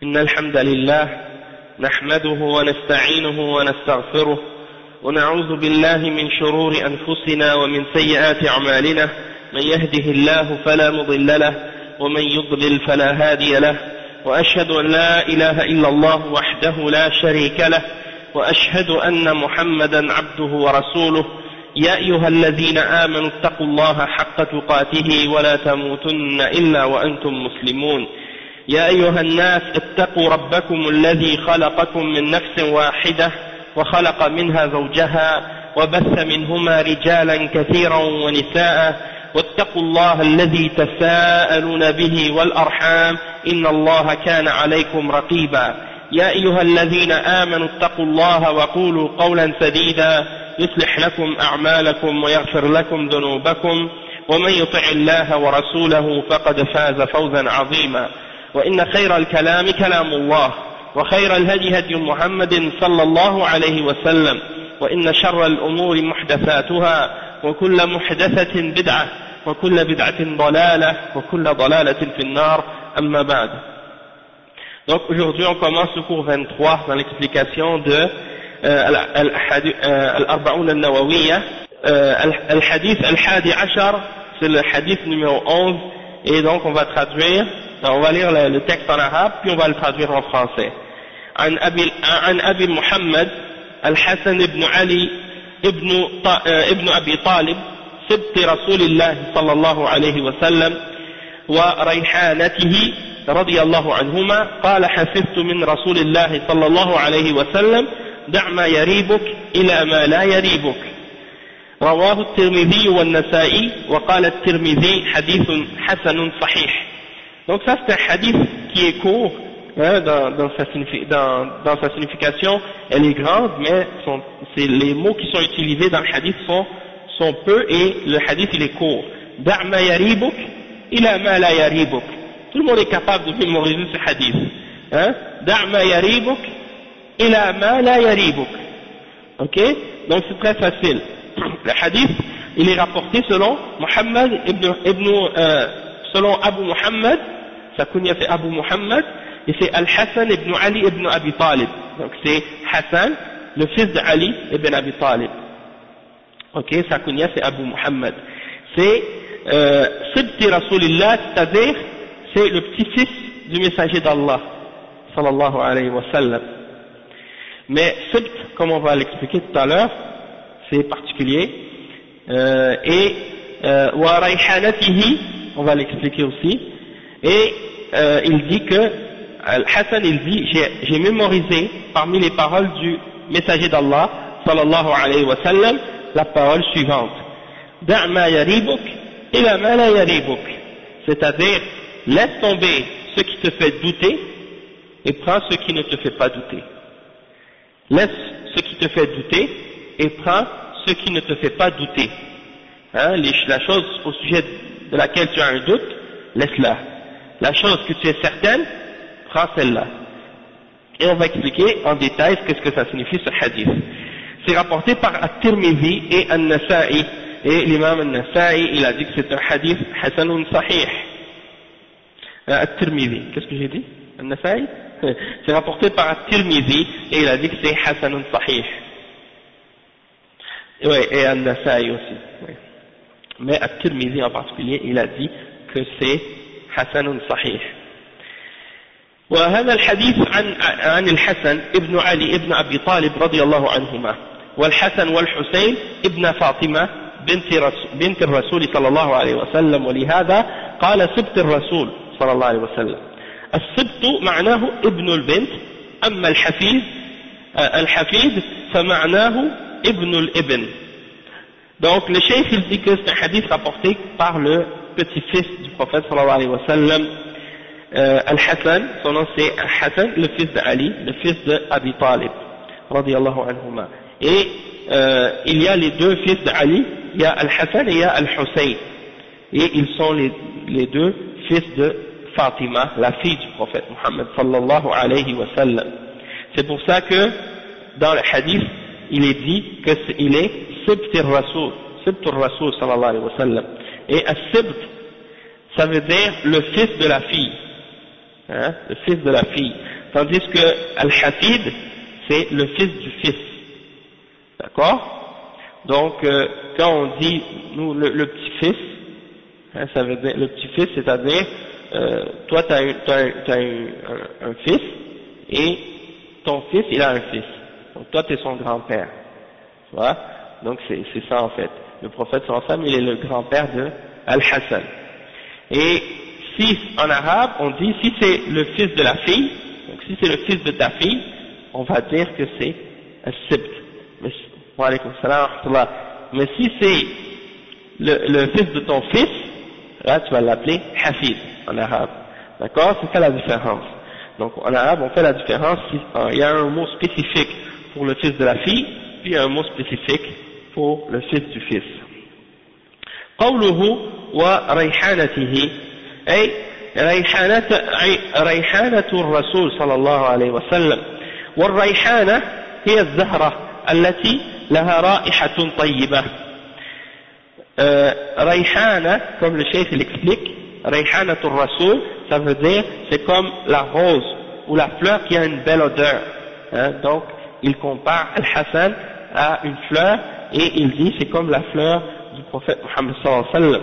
إن الحمد لله نحمده ونستعينه ونستغفره ونعوذ بالله من شرور أنفسنا ومن سيئات أعمالنا من يهده الله فلا مضل له ومن يضلل فلا هادي له وأشهد أن لا إله إلا الله وحده لا شريك له وأشهد أن محمدا عبده ورسوله يا أيها الذين آمنوا اتقوا الله حق تقاته ولا تموتن إلا وأنتم مسلمون يا أيها الناس اتقوا ربكم الذي خلقكم من نفس واحدة وخلق منها زوجها وبث منهما رجالا كثيرا ونساء واتقوا الله الذي تساءلون به والأرحام إن الله كان عليكم رقيبا يا أيها الذين آمنوا اتقوا الله وقولوا قولا سديدا يصلح لكم أعمالكم ويغفر لكم ذنوبكم ومن يطع الله ورسوله فقد فاز فوزا عظيما وإن خير الكلام كلام الله وخير الهدي هدي محمد صلى الله عليه وسلم وإن شر الأمور محدثاتها وكل محدثة بدعة وكل بدعة ضلالة وكل ضلالة في النار أما بعد. Donc aujourd'hui on commence le cours 23 dans l'explication de Al-Arba'oun al-Nawawiyya. Al-Hadith al-Hadi Ashar, c'est le hadith numéro 11, et donc on va traduire, on va lire le texte en arabe puis on va le traduire en français. عن أبي محمد الحسن بن علي ابن أبي طالب سبط رسول الله صلى الله عليه وسلم وريحانته رضي الله عنهما قال حفظت من رسول الله صلى الله عليه وسلم دع ما يريبك إلى ما لا يريبك رواه الترمذي والنسائي وقال الترمذي حديث حسن صحيح. Donc ça c'est un hadith qui est court, hein, dans sa signification elle est grande, mais les mots qui sont utilisés dans le hadith sont peu, et le hadith il est court. Da' ma yaribuk ila ma la yaribuk. Tout le monde est capable de mémoriser ce hadith, hein? Da' ma yaribuk ila ma la yaribuk. Ok, donc c'est très facile. Le hadith il est rapporté selon Muhammad selon Abu Muhammad, sa kunya c'est Abu Muhammad, et c'est Al-Hassan ibn Ali ibn Abi Talib. Donc c'est Hassan, le fils d'Ali ibn Abi Talib. Ok, sa kunya c'est Abu Muhammad. C'est Sibti Rasulillah, c'est-à-dire c'est le petit-fils du messager d'Allah sallallahu alayhi wa sallam. Mais Sibt, comme on va l'expliquer tout à l'heure, c'est particulier. Et wa rayhanatihi, on va l'expliquer aussi. Et il dit que Al-Hassan il dit j'ai mémorisé parmi les paroles du messager d'Allah sallallahu alayhi wa sallam la parole suivante: Da' ma yaribuk ila ma la yaribuk, c'est-à-dire laisse tomber ce qui te fait douter et prends ce qui ne te fait pas douter. Laisse ce qui te fait douter et prends ce qui ne te fait pas douter, hein, la chose au sujet de laquelle tu as un doute, laisse-la. La chose que tu es certaine, prends celle-là. Et on va expliquer en détail ce que ça signifie ce hadith. C'est rapporté par At-Tirmidhi et An-Nasa'i, et l'imam An-Nasa'i il a dit que c'est un hadith hasanun sahih. At-Tirmidhi, qu'est-ce que j'ai dit? An-Nasa'i? C'est rapporté par At-Tirmidhi et il a dit que c'est hasanun sahih. Oui, et An-Nasa'i aussi. Oui. Mais At-Tirmidhi en particulier il a dit que c'est hasanun sahih. وهذا الحديث عن الحسن ابن علي ابن أبي طالب رضي الله عنهما والحسن والحسين ابن فاطمة بنت الرسول صلى الله عليه وسلم ولهذا قال سبط الرسول صلى الله عليه وسلم. السبط معناه ابن البنت، أما الحفيد فمعناه ابن الابن. Donc le cheikh il dit que c'est un hadith rapporté par le petit-fils du prophète sallallahu alayhi wa sallam, Al-Hassan, son nom c'est Hassan, le fils d'Ali, le fils de Abi Talib, radiyallahu anhuma. Et il y a les deux fils d'Ali, il y a Al-Hassan et il y a Al-Hussein. Et ils sont les deux fils de Fatima, la fille du prophète Muhammad sallallahu alayhi wa sallam. C'est pour ça que dans le hadith, il est dit qu'il est Sibtir Rasul sallallahu alayhi wa sallam. Et As-Sibt, ça veut dire le fils de la fille. Hein, le fils de la fille. tandis que Al-Hafid, c'est le fils du fils. D'accord? Donc, quand on dit, nous, le petit-fils, hein, ça veut dire, le petit-fils, c'est-à-dire, toi, tu as un fils, et ton fils, il a un fils. Donc, toi, tu es son grand-père. Tu vois? Donc, c'est ça, en fait. Le prophète, sallallahu, il est le grand-père de Al-Hassan. Et si, en arabe, on dit, si c'est le fils de la fille, donc si c'est le fils de ta fille, on va dire que c'est As-Sibt. Wa alaykum salam wa rahmatullah. Mais si c'est le fils de ton fils, là tu vas l'appeler Hafid en arabe. D'accord? C'est ça la différence. Donc en arabe on fait la différence, il y a un mot spécifique pour le fils de la fille, puis il y a un mot spécifique pour le fils du fils. قوله وريحانته أي ريحانة الرسول صلى الله عليه وسلم. والريحانة هي الزهرة التي لها رائحة طيبة. Rayhana, comme le cheikh l'explique, Rayhanatul Rasoul, ça veut dire c'est comme la rose ou la fleur qui a une belle odeur. Hein, donc il compare Al-Hassan à une fleur et il dit c'est comme la fleur du prophète Muhammad sallallahu alayhi wa sallam.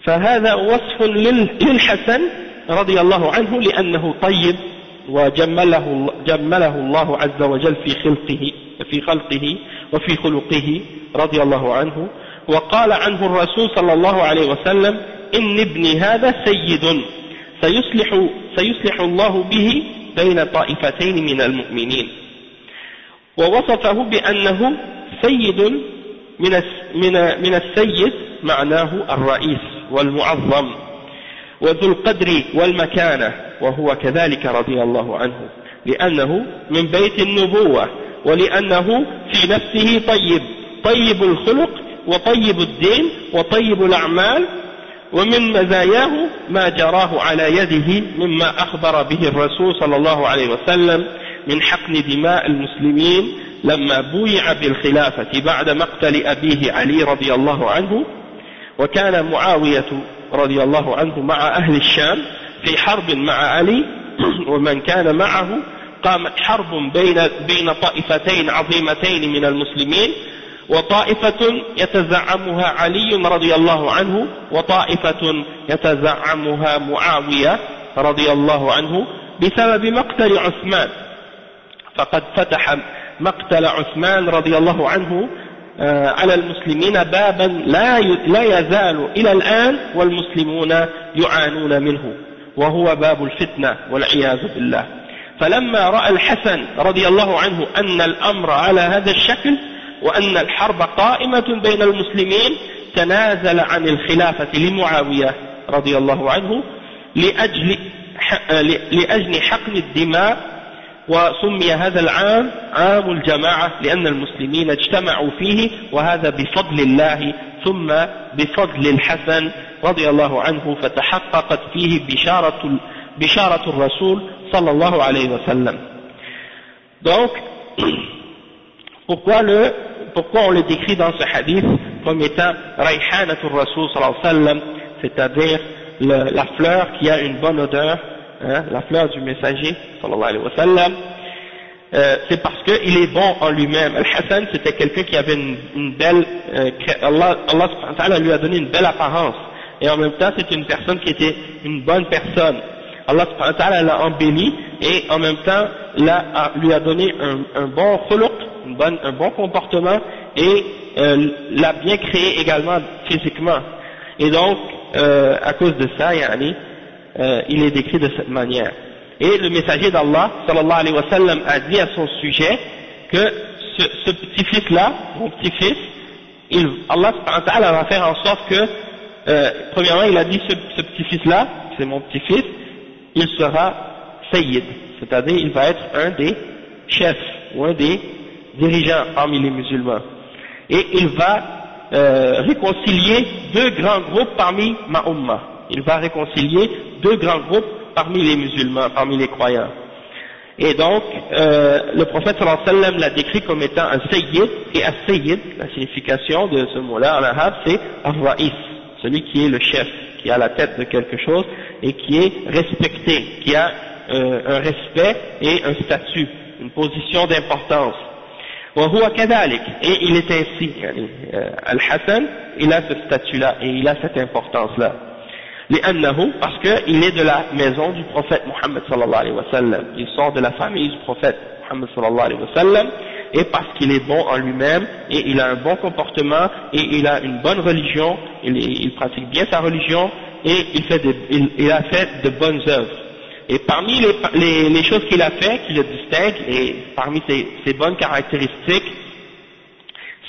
فهذا وصف للحسن رضي الله عنه لأنه طيب وجمله الله عز وجل في خلقه وفي خلقه رضي الله عنه. وقال عنه الرسول صلى الله عليه وسلم إن ابني هذا سيد سيصلح الله به بين طائفتين من المؤمنين. ووصفه بأنه سيد من السيد معناه الرئيس والمعظم وذو القدر والمكانة، وهو كذلك رضي الله عنه لأنه من بيت النبوة ولأنه في نفسه طيب الخلق وطيب الدين وطيب الأعمال، ومن مزاياه ما جراه على يده مما أخبر به الرسول صلى الله عليه وسلم من حقن دماء المسلمين لما بويع بالخلافة بعد مقتل أبيه علي رضي الله عنه. وكان معاوية رضي الله عنه مع أهل الشام في حرب مع علي ومن كان معه، قامت حرب بين طائفتين عظيمتين من المسلمين، وطائفة يتزعمها علي رضي الله عنه وطائفة يتزعمها معاوية رضي الله عنه بسبب مقتل عثمان. فقد فتح مقتل عثمان رضي الله عنه على المسلمين بابا لا يزال إلى الآن والمسلمون يعانون منه، وهو باب الفتنة والعياذ بالله. فلما رأى الحسن رضي الله عنه أن الأمر على هذا الشكل وأن الحرب قائمة بين المسلمين تنازل عن الخلافة لمعاوية رضي الله عنه لأجل حقن الدماء. وسمي هذا العام عام الجماعة لأن المسلمين اجتمعوا فيه، وهذا بفضل الله ثم بفضل الحسن رضي الله عنه، فتحققت فيه بشارة الرسول صلى الله عليه وسلم. Donc, pourquoi on le décrit dans ce hadith comme étant Rayhanatul Rasul sallallahu alayhi wa sallam, c'est-à-dire la fleur qui a une bonne odeur, hein, la fleur du messager sallallahu alayhi wa sallam, c'est parce qu'il est bon en lui-même. Al-Hassan, c'était quelqu'un qui avait une belle, Allah subhanahu wa ta'ala lui a donné une belle apparence, et en même temps c'est une personne qui était une bonne personne. Allah subhanahu wa ta'ala l'a embelli, et en même temps lui a donné un bon khuluq, un bon comportement, et l'a bien créé également physiquement. Et donc à cause de ça, il est décrit de cette manière. Et le messager d'Allah sallallahu alayhi wa sallam a dit à son sujet que ce petit-fils là, mon petit-fils, Allah subhanahu wa ta'ala va faire en sorte que premièrement il a dit ce petit-fils là, c'est mon petit-fils, il sera sayyid, c'est-à-dire il va être un des chefs ou un des dirigeants parmi les musulmans, et il va réconcilier deux grands groupes parmi ma umma. Il va réconcilier deux grands groupes parmi les musulmans, parmi les croyants. Et donc le prophète sallallahu alayhi wa sallam l'a décrit comme étant un sayyid, et un sayyid, la signification de ce mot-là en arabe, c'est ar-ra'is, celui qui est le chef, qui a la tête de quelque chose et qui est respecté, qui a un respect et un statut, une position d'importance. وهو كذلك, et il est ainsi, Al-Hassan, il a ce statut-là et il a cette importance-là. لأنه, parce qu'il est de la maison du prophète Muhammad sallallahu alayhi wa sallam, il sort de la famille du prophète Muhammad sallallahu alayhi wa sallam, et parce qu'il est bon en lui-même, et il a un bon comportement, et il a une bonne religion, il pratique bien sa religion, et il a fait de bonnes œuvres. Et parmi les choses qu'il a fait, qui le distinguent, et parmi ses bonnes caractéristiques,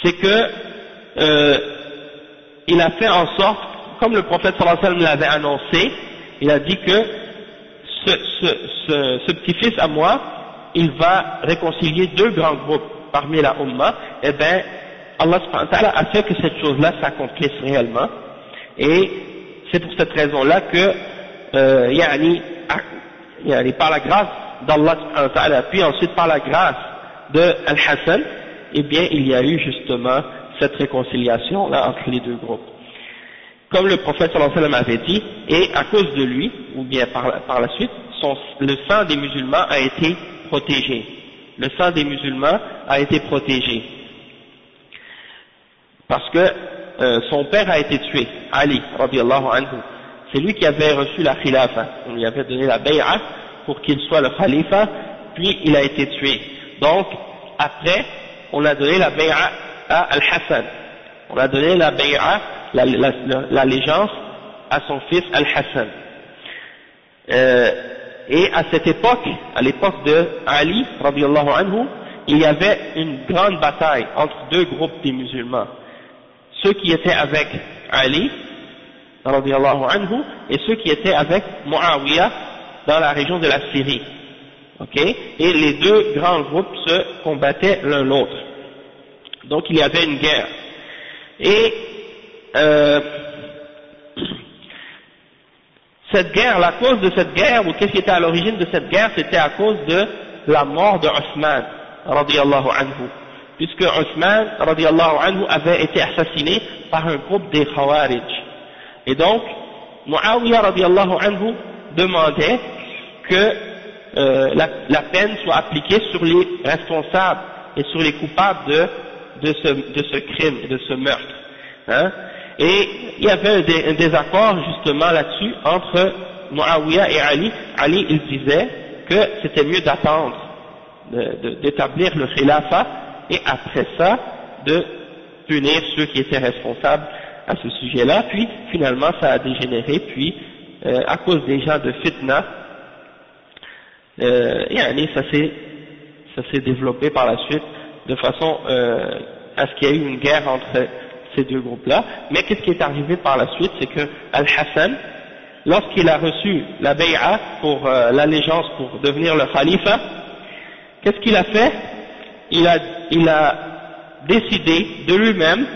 c'est que il a fait en sorte, comme le prophète sallallahu alayhi wa sallam l'avait annoncé, il a dit que ce petit-fils à moi, il va réconcilier deux grands groupes parmi la Ummah. Eh bien, Allah subhanahu wa ta'ala a fait que cette chose-là s'accomplisse réellement, et c'est pour cette raison-là que par la grâce d'Allah subhanahu wa ta'ala, puis ensuite par la grâce de Al-Hassan, eh bien il y a eu justement cette réconciliation là entre les deux groupes. Comme le prophète sallallahu alayhi wa sallam avait dit, et à cause de lui, ou bien par la suite, le sang des musulmans a été protégé. Le sang des musulmans a été protégé. Parce que son père a été tué, Ali, radiyallahu anhu. C'est lui qui avait reçu la khilafa. On lui avait donné la bay'a pour qu'il soit le khalifa, puis il a été tué. Donc, après, on a donné la bay'a à Al-Hassan. On a donné la bay'a, l'allégeance à son fils Al-Hassan. Et à cette époque, à l'époque de Ali, radiyallahu anhu, il y avait une grande bataille entre deux groupes des musulmans. Ceux qui étaient avec Ali, radiyallahu anhu, et ceux qui étaient avec Muawiyah dans la région de la Syrie. Okay? Et les deux grands groupes se combattaient l'un l'autre. Donc il y avait une guerre. Et cette guerre, la cause de cette guerre, ou qu'est-ce qui était à l'origine de cette guerre, c'était à cause de la mort de Uthman, radiyallahu anhu. Puisque Uthman, radiyallahu anhu, avait été assassiné par un groupe des Khawarij. Et donc, Muawiyah, radiyallahu anhu, demandait que la peine soit appliquée sur les responsables et sur les coupables de ce crime et de ce meurtre. Hein? Et il y avait un désaccord justement là-dessus entre Muawiyah et Ali. Ali, il disait que c'était mieux d'attendre, d'établir le khilafa, et après ça, de punir ceux qui étaient responsables à ce sujet-là. Puis finalement ça a dégénéré, puis à cause des gens de fitna, ça s'est développé par la suite de façon à ce qu'il y ait eu une guerre entre ces deux groupes-là. Mais qu'est-ce qui est arrivé par la suite, c'est que Al-Hassan, lorsqu'il a reçu la bay'a pour l'allégeance pour devenir le khalifa, qu'est-ce qu'il a fait? Il a décidé de lui-même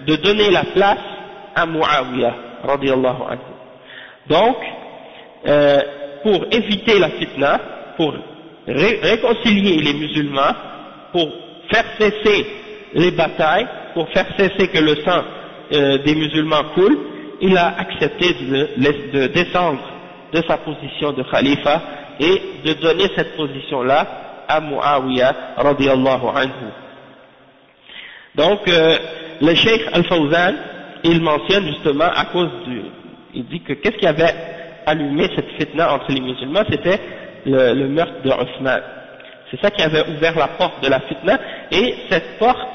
de donner la place à Muawiyah, radiyallahu anhu. Donc, pour éviter la fitna, pour réconcilier les musulmans, pour faire cesser les batailles, pour faire cesser que le sang des musulmans coule, il a accepté de descendre de sa position de khalifa et de donner cette position-là à Muawiyah radiyallahu anhu. Donc le Cheikh Al-Fawzan, il mentionne justement à cause il dit que qu'est-ce qui avait allumé cette fitna entre les musulmans, c'était le meurtre de Uthman. C'est ça qui avait ouvert la porte de la fitna, et cette porte,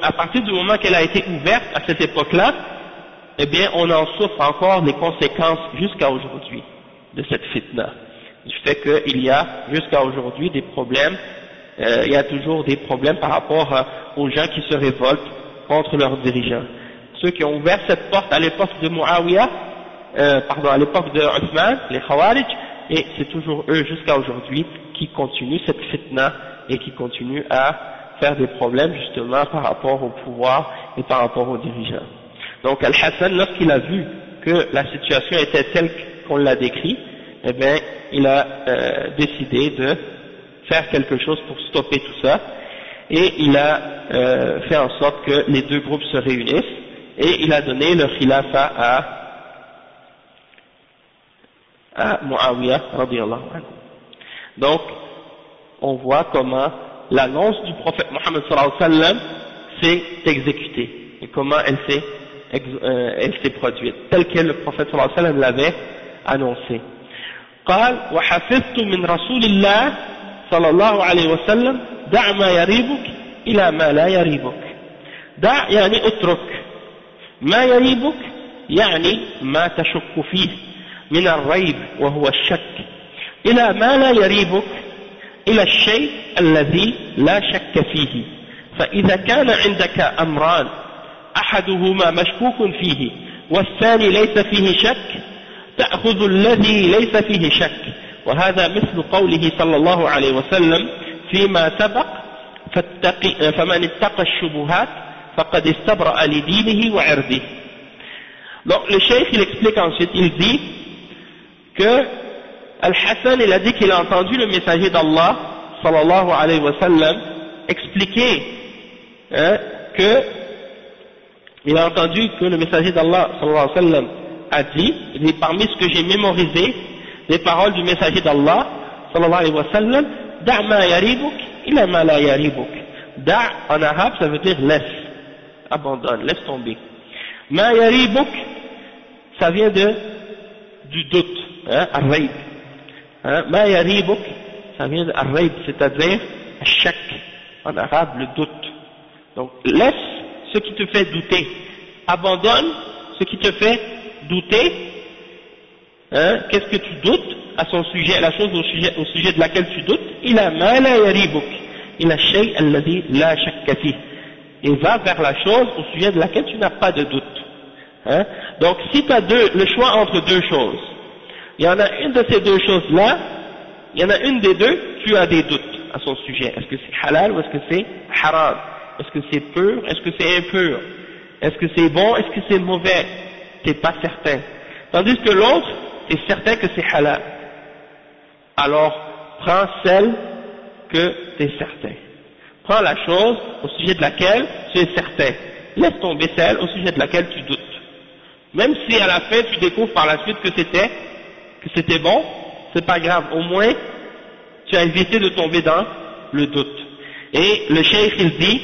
à partir du moment qu'elle a été ouverte à cette époque-là, eh bien on en souffre encore les conséquences jusqu'à aujourd'hui de cette fitna. Du fait qu'il y a jusqu'à aujourd'hui des problèmes, il y a toujours des problèmes par rapport aux gens qui se révoltent contre leurs dirigeants. Ceux qui ont ouvert cette porte à l'époque de Muawiyah, à l'époque de Uthman, les Khawarij, et c'est toujours eux jusqu'à aujourd'hui qui continuent cette fitna et qui continuent à faire des problèmes justement par rapport au pouvoir et par rapport aux dirigeants. Donc Al-Hassan, lorsqu'il a vu que la situation était telle qu'on l'a décrit, eh bien il a décidé de faire quelque chose pour stopper tout ça, et il a fait en sorte que les deux groupes se réunissent, et il a donné le khilafa à Muawiyah radiyallahu anhu. Donc, on voit comment l'annonce du prophète Mohammed sallallahu alayhi wa sallam s'est exécutée et comment elle s'est produite, telle que le prophète sallallahu alayhi wa sallam l'avait annoncé. قال وحفظت من رسول الله صلى الله عليه وسلم دع ما يريبك إلى ما لا يريبك. دع يعني اترك، ما يريبك يعني ما تشك فيه من الريب وهو الشك، إلى ما لا يريبك إلى الشيء الذي لا شك فيه. فإذا كان عندك أمران أحدهما مشكوك فيه والثاني ليس فيه شك تأخذ الذي ليس فيه شك، وهذا مثل قوله صلى الله عليه وسلم فيما سبق فمن اتقى الشبهات فقد استبرأ لدينه وعرضه. Donc le cheikh il explique ensuite, il dit que Al-Hassan il a dit qu'il a entendu le messager d'Allah sallallahu alayhi wa sallam expliquer que il a entendu que le messager d'Allah sallallahu alayhi wa sallam a dit, et parmi ce que j'ai mémorisé les paroles du messager d'Allah sallallahu alayhi wa sallam, da' ma yaribuk ila ma la yaribuk. Da' en arabe ça veut dire laisse, abandonne, laisse tomber. Ma yaribuk ça vient du doute, ar-rayb. Ma yaribuk ça vient de ar-rayb, c'est-à-dire shak, en arabe le doute. Donc laisse ce qui te fait douter, abandonne ce qui te fait douter. Qu'est-ce que tu doutes à son sujet, la chose au sujet de laquelle tu doutes, ila ma la yaribuk ila shay alladhi la shakka fi, et va vers la chose au sujet de laquelle tu n'as pas de doute. Donc si tu as le choix entre deux choses, il y en a une de ces deux choses là, il y en a une des deux, tu as des doutes à son sujet. Est-ce que c'est halal ou est-ce que c'est haram? Est-ce que c'est pur? Est-ce que c'est impur? Est-ce que c'est bon? Est-ce que c'est mauvais? T'es pas certain. Tandis que l'autre, t'es certain que c'est halal. Alors, prends celle que t'es certain. Prends la chose au sujet de laquelle tu es certain. Laisse tomber celle au sujet de laquelle tu doutes. Même si à la fin tu découvres par la suite que c'était bon, c'est pas grave. Au moins, tu as évité de tomber dans le doute. Et le cheikh il dit,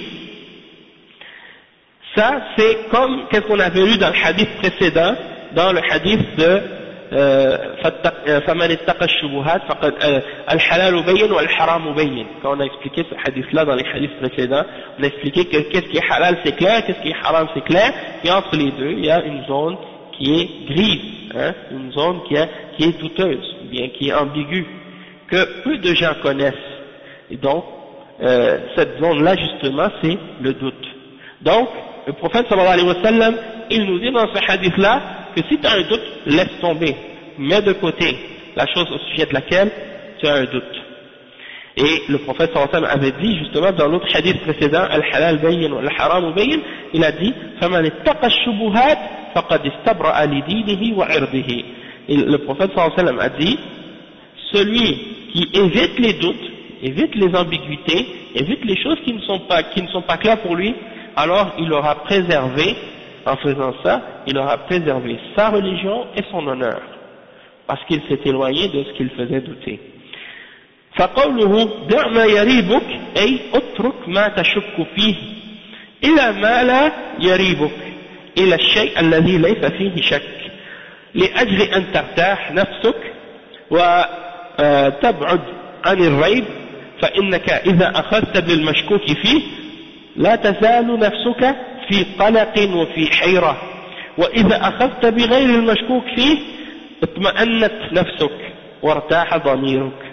ça c'est comme qu'est-ce qu'on avait lu dans le hadith précédent, dans le hadith de فَمَنِ اتَّقَى الشُّبُهَاتِ فَقَدْ الْحَلَالُ بَيِّنٌ وَالْحَرَامُ بَيِّنٌ. Quand on a expliqué ce hadith-là dans les hadiths précédents, on a expliqué que qu'est-ce qui est halal c'est clair, qu'est-ce qui est haram c'est clair, et entre les deux, il y a une zone qui est grise, une zone qui est douteuse, ou bien qui est ambiguë, que peu de gens connaissent. Et donc, cette zone-là justement, c'est le doute. Donc, le prophète sallallahu alayhi wa sallam, il nous dit dans ce hadith-là, que si tu as un doute, laisse tomber, mets de côté la chose au sujet de laquelle tu as un doute. Et le prophète sallallahu alayhi wa sallam avait dit justement dans l'autre hadith précédent, al-halal bayyin wa al-haram bayyin, il a dit فَمَنِ اتَّقَى الشُّبُهَاتِ فَقَدْ اسْتَبْرَأَ لِدِينِهِ وَعِرْضِهِ. Et le prophète sallallahu alayhi wa sallam a dit, celui qui évite les doutes, évite les ambiguïtés, évite les choses qui ne sont pas claires pour lui, alors il aura préservé, en faisant ça, il aura préservé sa religion et son honneur, parce qu'il s'est éloigné de ce qu'il faisait douter. فقوله دع ما يريبك أي اترك ما تشك فيه إلى ما لا يريبك إلى الشيء الذي ليس فيه شك لأجل أن ترتاح نفسك وتبعد عن الريب، فإنك إذا أخذت بالمشكوك فيه لا تزال نفسك في قلق وفي حيرة، وإذا أخذت بغير المشكوك فيه اطمأنت نفسك وارتاح ضميرك.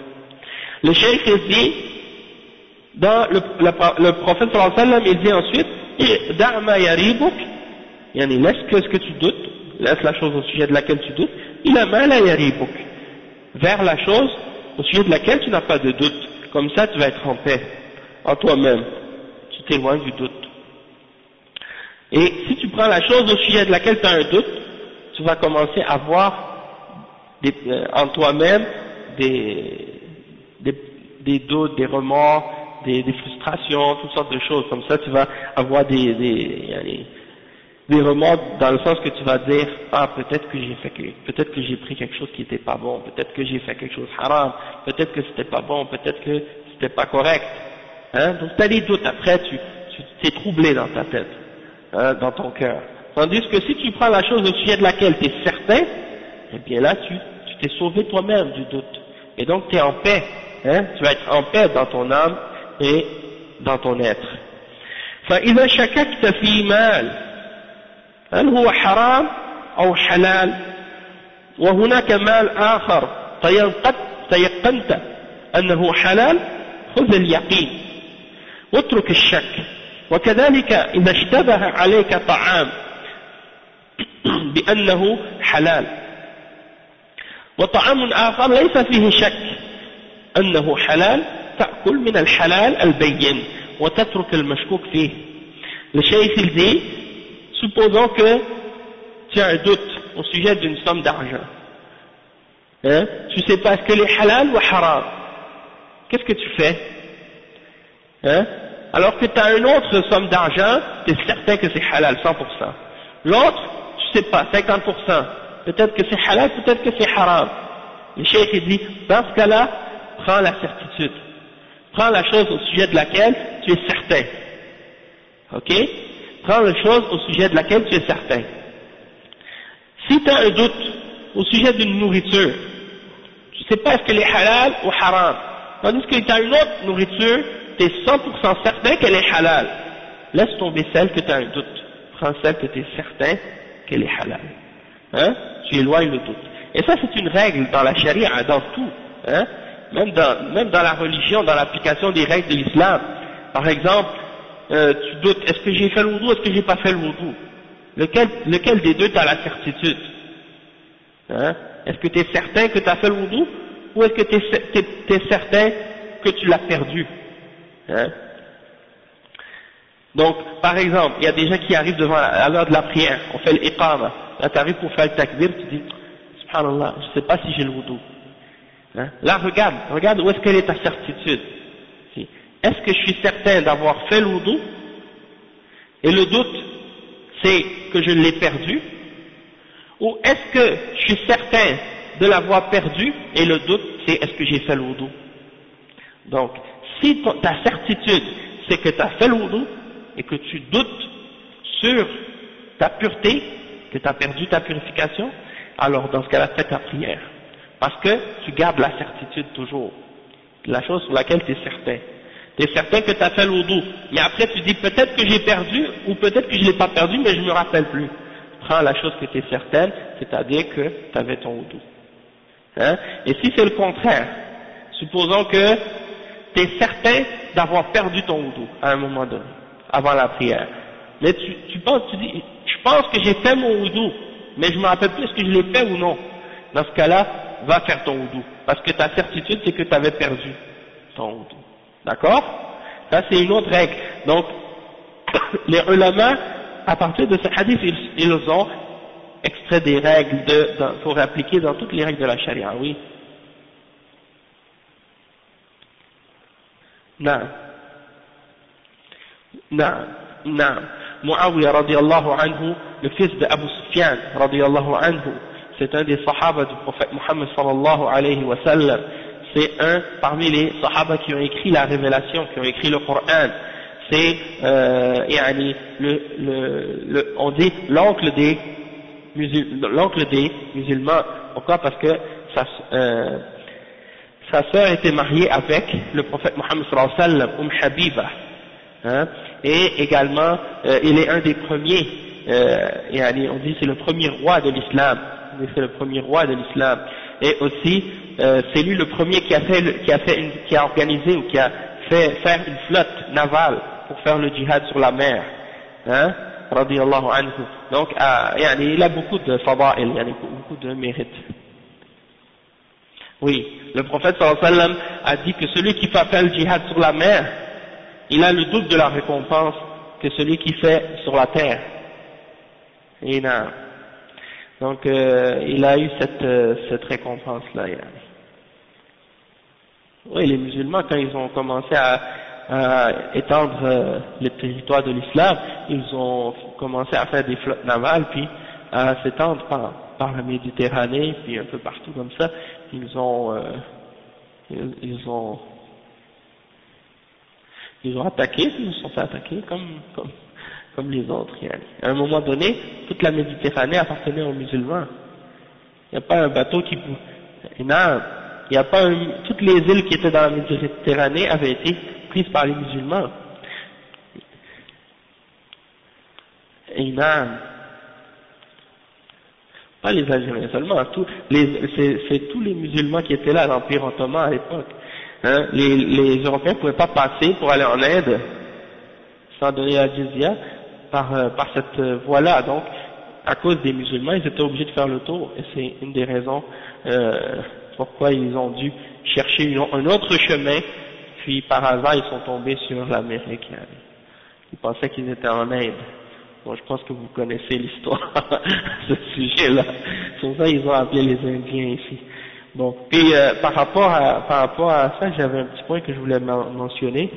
Le cheikh dit, dans le prophète sallallahu alayhi wa sallam, il dit ensuite, da' ma yaribuk, yani laisse ce que tu doutes, laisse la chose au sujet de laquelle tu doutes, ila ma la yaribuk, vers la chose au sujet de laquelle tu n'as pas de doute. Comme ça tu vas être en paix en toi-même, tu t'éloignes du doute. Et si tu prends la chose au sujet de laquelle tu as un doute, tu vas commencer à voir en toi-même des doutes, des remords, des frustrations, toutes sortes de choses. Comme ça tu vas avoir des des remords dans le sens que tu vas dire, ah, peut-être que j'ai pris quelque chose qui n'était pas bon, peut-être que j'ai fait quelque chose haram, peut-être que c'était pas bon, peut-être que c'était pas correct, hein, donc tu as des doutes, après tu t'es troublé dans ta tête, hein, dans ton cœur. Tandis que si tu prends la chose au sujet de laquelle tu es certain, eh bien là tu t'es sauvé toi-même du doute, et donc tu es en paix, hein, tu vas être en paix dans ton âme et dans ton être. فإذا شككت في مال هل هو حرام أو حلال وهناك مال آخر تيقنت أنه حلال خذ اليقين واترك الشك. وكذلك إذا اشتبه عليك طعام بأنه حلال وطعام آخر ليس فيه شك أنه حلال تأكل من الحلال البين وتترك المشكوك فيه. Le cheikh il dit, supposons que tu as un doute au sujet d'une somme d'argent, hein? Tu sais pas est-ce qu'elle est halal ou haram, qu'est-ce que tu fais, hein? Alors que tu as une autre somme d'argent, tu es certain que c'est halal 100%, l'autre tu sais pas 50%, peut-être que c'est halal, peut-être que c'est haram. Le cheikh il dit, dans ce cas-là prends la certitude, prends la chose au sujet de laquelle tu es certain, ok? Prends la chose au sujet de laquelle tu es certain. Si tu as un doute au sujet d'une nourriture, tu ne sais pas est-ce qu'elle est halal ou haram, tandis que tu as une autre nourriture, tu es 100% certain qu'elle est halal, laisse tomber celle que tu as un doute, prends celle que tu es certain qu'elle est halal, hein? Tu éloignes le doute. Et ça c'est une règle dans la charia, dans tout, hein? Même dans la religion, dans l'application des règles de l'islam. Par exemple, tu doutes, est-ce que j'ai fait le wudu, est-ce que j'ai pas fait le wudu? Lequel des deux tu as la certitude, hein? Est-ce que tu es certain que tu as fait le wudu, ou est-ce que tu es certain que tu l'as perdu, hein? Donc, par exemple, il y a des gens qui arrivent à l'heure de la prière, on fait l'iqama, là tu arrives pour faire le takbir, tu dis, subhanallah, je sais pas si j'ai le wudu. Hein? Là, regarde où est-ce qu'elle est ta certitude. Est-ce que je suis certain d'avoir fait le wudu, et le doute c'est que je l'ai perdu, ou est-ce que je suis certain de l'avoir perdu, et le doute c'est est-ce que j'ai fait le wudu? Donc, si ta certitude c'est que tu as fait le wudu, et que tu doutes sur ta pureté, que tu as perdu ta purification, alors dans ce cas-là, fais ta prière. Parce que tu gardes la certitude toujours, la chose sur laquelle tu es certain. Tu es certain que tu as fait le wudu, mais après tu dis peut-être que j'ai perdu, ou peut-être que je ne l'ai pas perdu, mais je ne me rappelle plus. Prends la chose que tu es certaine, c'est-à-dire que tu avais ton wudu. Hein? Et si c'est le contraire, supposons que tu es certain d'avoir perdu ton wudu à un moment donné, avant la prière, mais tu dis, je pense que j'ai fait mon wudu, mais je ne me rappelle plus est-ce que je l'ai fait ou non. Dans ce cas-là, va faire ton wudu, parce que ta certitude c'est que tu avais perdu ton wudu. D'accord? Ça c'est une autre règle. Donc, les ulama, à partir de ce hadith, ils ont extrait des règles pour appliquer dans toutes les règles de la charia, oui. Non. Muawiyah radiallahu anhu, le fils de Abu Sufyan radiallahu anhu, c'est un des sahaba du prophète Muhammad sallallahu alayhi wa sallam. C'est un parmi les sahaba qui ont écrit la révélation, qui ont écrit le Coran. C'est on dit l'oncle des musulmans. Pourquoi? Parce que sa sœur était mariée avec le prophète Muhammad sallallahu alayhi wa sallam, Habiba. Hein? Et également, il est un des premiers, on dit c'est le premier roi de l'islam. C'est le premier roi de l'islam. Et aussi, c'est lui le premier qui a organisé ou qui a fait faire une flotte navale pour faire le djihad sur la mer. Hein? Radiyallahu anhu. Donc, il a beaucoup de fada'il, il y a beaucoup de mérites. Oui, le prophète sallallahu alayhi wa sallam a dit que celui qui fait faire le djihad sur la mer, il a le double de la récompense que celui qui fait sur la terre. Et non. Donc, il a eu cette récompense-là. Oui, les musulmans, quand ils ont commencé étendre le territoire de l'islam, ils ont commencé à faire des flottes navales, puis à s'étendre par la Méditerranée, puis un peu partout comme ça. Ils ont attaqué, ils se sont fait attaquer comme les autres. À un moment donné, toute la Méditerranée appartenait aux musulmans. Il n'y a pas un bateau qui non, il n'y a pas toutes les îles qui étaient dans la Méditerranée avaient été prises par les musulmans. Et non, pas les Algériens seulement, c'est tous les musulmans qui étaient là à l'Empire ottoman à l'époque. Hein, les Européens ne pouvaient pas passer pour aller en Inde sans donner la jizya par cette voie-là. Donc, à cause des musulmans, ils étaient obligés de faire le tour, et c'est une des raisons pourquoi ils ont dû chercher un autre chemin, puis par hasard ils sont tombés sur l'Amérique. Ils pensaient qu'ils étaient en Inde. Bon, je pense que vous connaissez l'histoire de ce sujet-là. Sur ça, ils ont appelé les Indiens ici. Bon, puis par rapport à ça, j'avais un petit point que je voulais mentionner.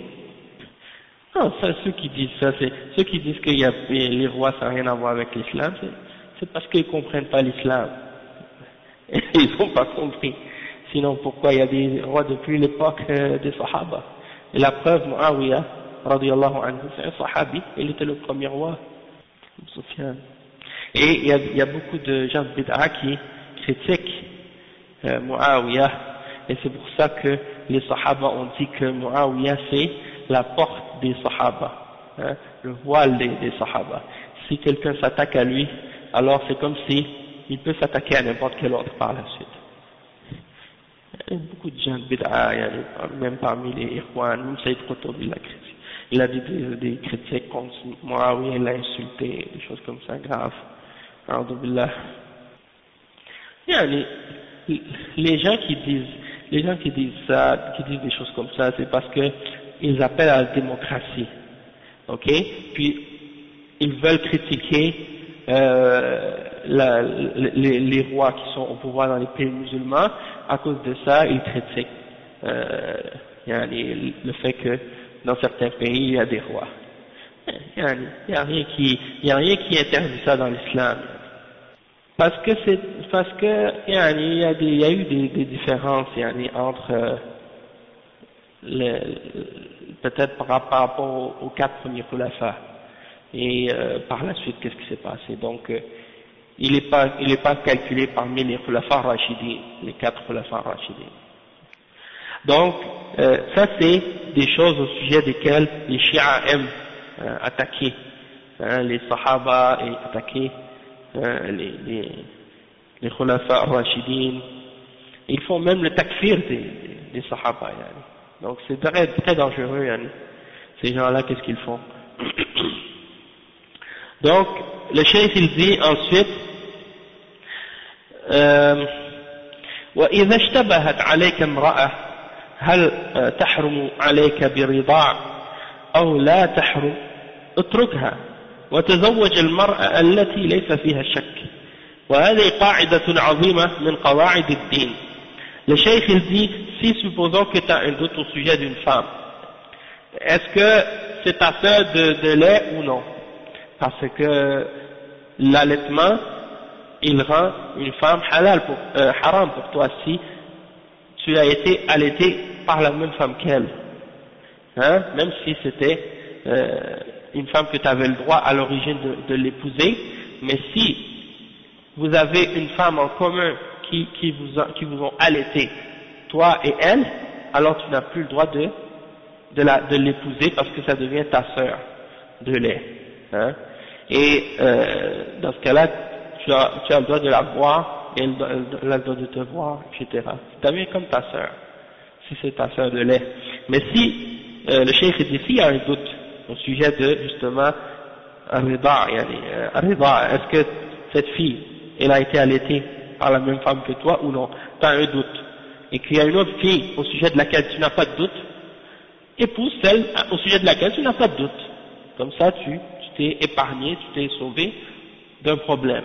Non, ça, ceux qui disent ça, c'est ceux qui disent que les rois, ça n'a rien à voir avec l'islam, c'est parce qu'ils comprennent pas l'islam. Ils n'ont pas compris. Sinon, pourquoi il y a des rois depuis l'époque des Sahaba? Et la preuve, Muawiyah, radiyallahu anhu, c'est un Sahabi, il était le premier roi. Soufiane. Et il y a beaucoup de gens de bid'a qui critiquent Muawiyah, et c'est pour ça que les Sahaba ont dit que Muawiyah c'est la porte des Sahaba, hein, le voile des Sahaba. Si quelqu'un s'attaque à lui, alors c'est comme si il peut s'attaquer à n'importe quel autre par la suite. Il y a beaucoup de gens de bid'a, même parmi les Irwan, même Saïd Qutb, il a dit des critiques contre Muawiyah, il l'a insulté, des choses comme ça, graves. Alhamdulillah. Les gens qui disent ça, qui disent des choses comme ça, c'est parce que ils appellent à la démocratie. Ok? Puis, ils veulent critiquer, les rois qui sont au pouvoir dans les pays musulmans. À cause de ça, ils critiquent, le fait que dans certains pays, il y a des rois. Il y a rien qui interdit ça dans l'islam. Parce que il y a eu des différences, entre, peut-être par rapport aux 4 premiers khulafas. Et, par la suite, qu'est-ce qui s'est passé? Donc, il est pas calculé parmi les khulafas rachidin, les 4 khulafas rachidin. Donc, ça c'est des choses au sujet desquelles les Shia aiment attaquer, les Sahaba et attaquer les Khulafa Rashidin. Ils font même le takfir des Sahaba. Donc c'est très, très dangereux. Ces gens-là, qu'est-ce qu'ils font? Donc, le cheikh il dit ensuite وإذا اشتبهت عليك امرأة هل تحرم عليك برضاع أو لا تحرم اتركها وتزوج المرأة التي ليس فيها شك وهذه قاعدة عظيمة من قواعد الدين. Le cheikh il dit, si supposons que tu as un doute au sujet d'une femme, est-ce que c'est ta sœur de lait ou non? Parce que l'allaitement, il rend une femme haram pour toi si tu as été allaité par la même femme qu'elle, hein, même si c'était une femme que tu avais le droit à l'origine de l'épouser, mais si vous avez une femme en commun qui vous ont allaité, toi et elle, alors tu n'as plus le droit de l'épouser parce que ça devient ta sœur de lait, hein. Et dans ce cas-là, tu as le droit de la voir et elle a le droit de te voir, etc. Ça devient comme ta sœur, si c'est ta sœur de lait. Mais si le cheikh dit s'il y a un doute au sujet de justement Ar-Rida, est-ce que cette fille elle a été allaitée par la même femme que toi ou non, tu as un doute, et qu'il y a une autre fille au sujet de laquelle tu n'as pas de doute, épouse celle au sujet de laquelle tu n'as pas de doute. Comme ça tu t'es épargné, tu t'es sauvé d'un problème,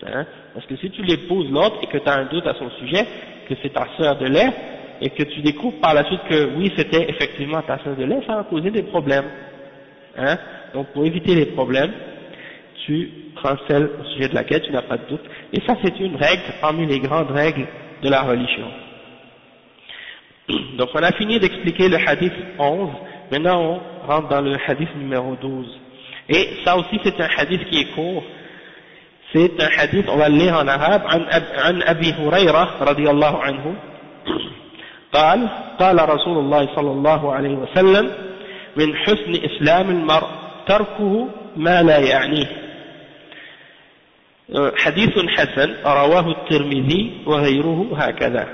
hein? Parce que si tu l'épouses l'autre et que tu as un doute à son sujet, que c'est ta sœur de lait, et que tu découvres par la suite que oui, c'était effectivement ta tasse de lait, ça va causer des problèmes. Hein? Donc pour éviter les problèmes, tu prends celle au sujet de laquelle tu n'as pas de doute. Et ça, c'est une règle parmi les grandes règles de la religion. Donc on a fini d'expliquer le hadith 11, maintenant on rentre dans le hadith numéro 12. Et ça aussi c'est un hadith qui est court, c'est un hadith, on va le lire en arabe, عن أبي هريرة رضي الله عنه قال قال رسول الله صلى الله عليه وسلم من حسن إسلام المرء تركه ما لا يعنيه حديث حسن رواه الترمذي وغيره هكذا.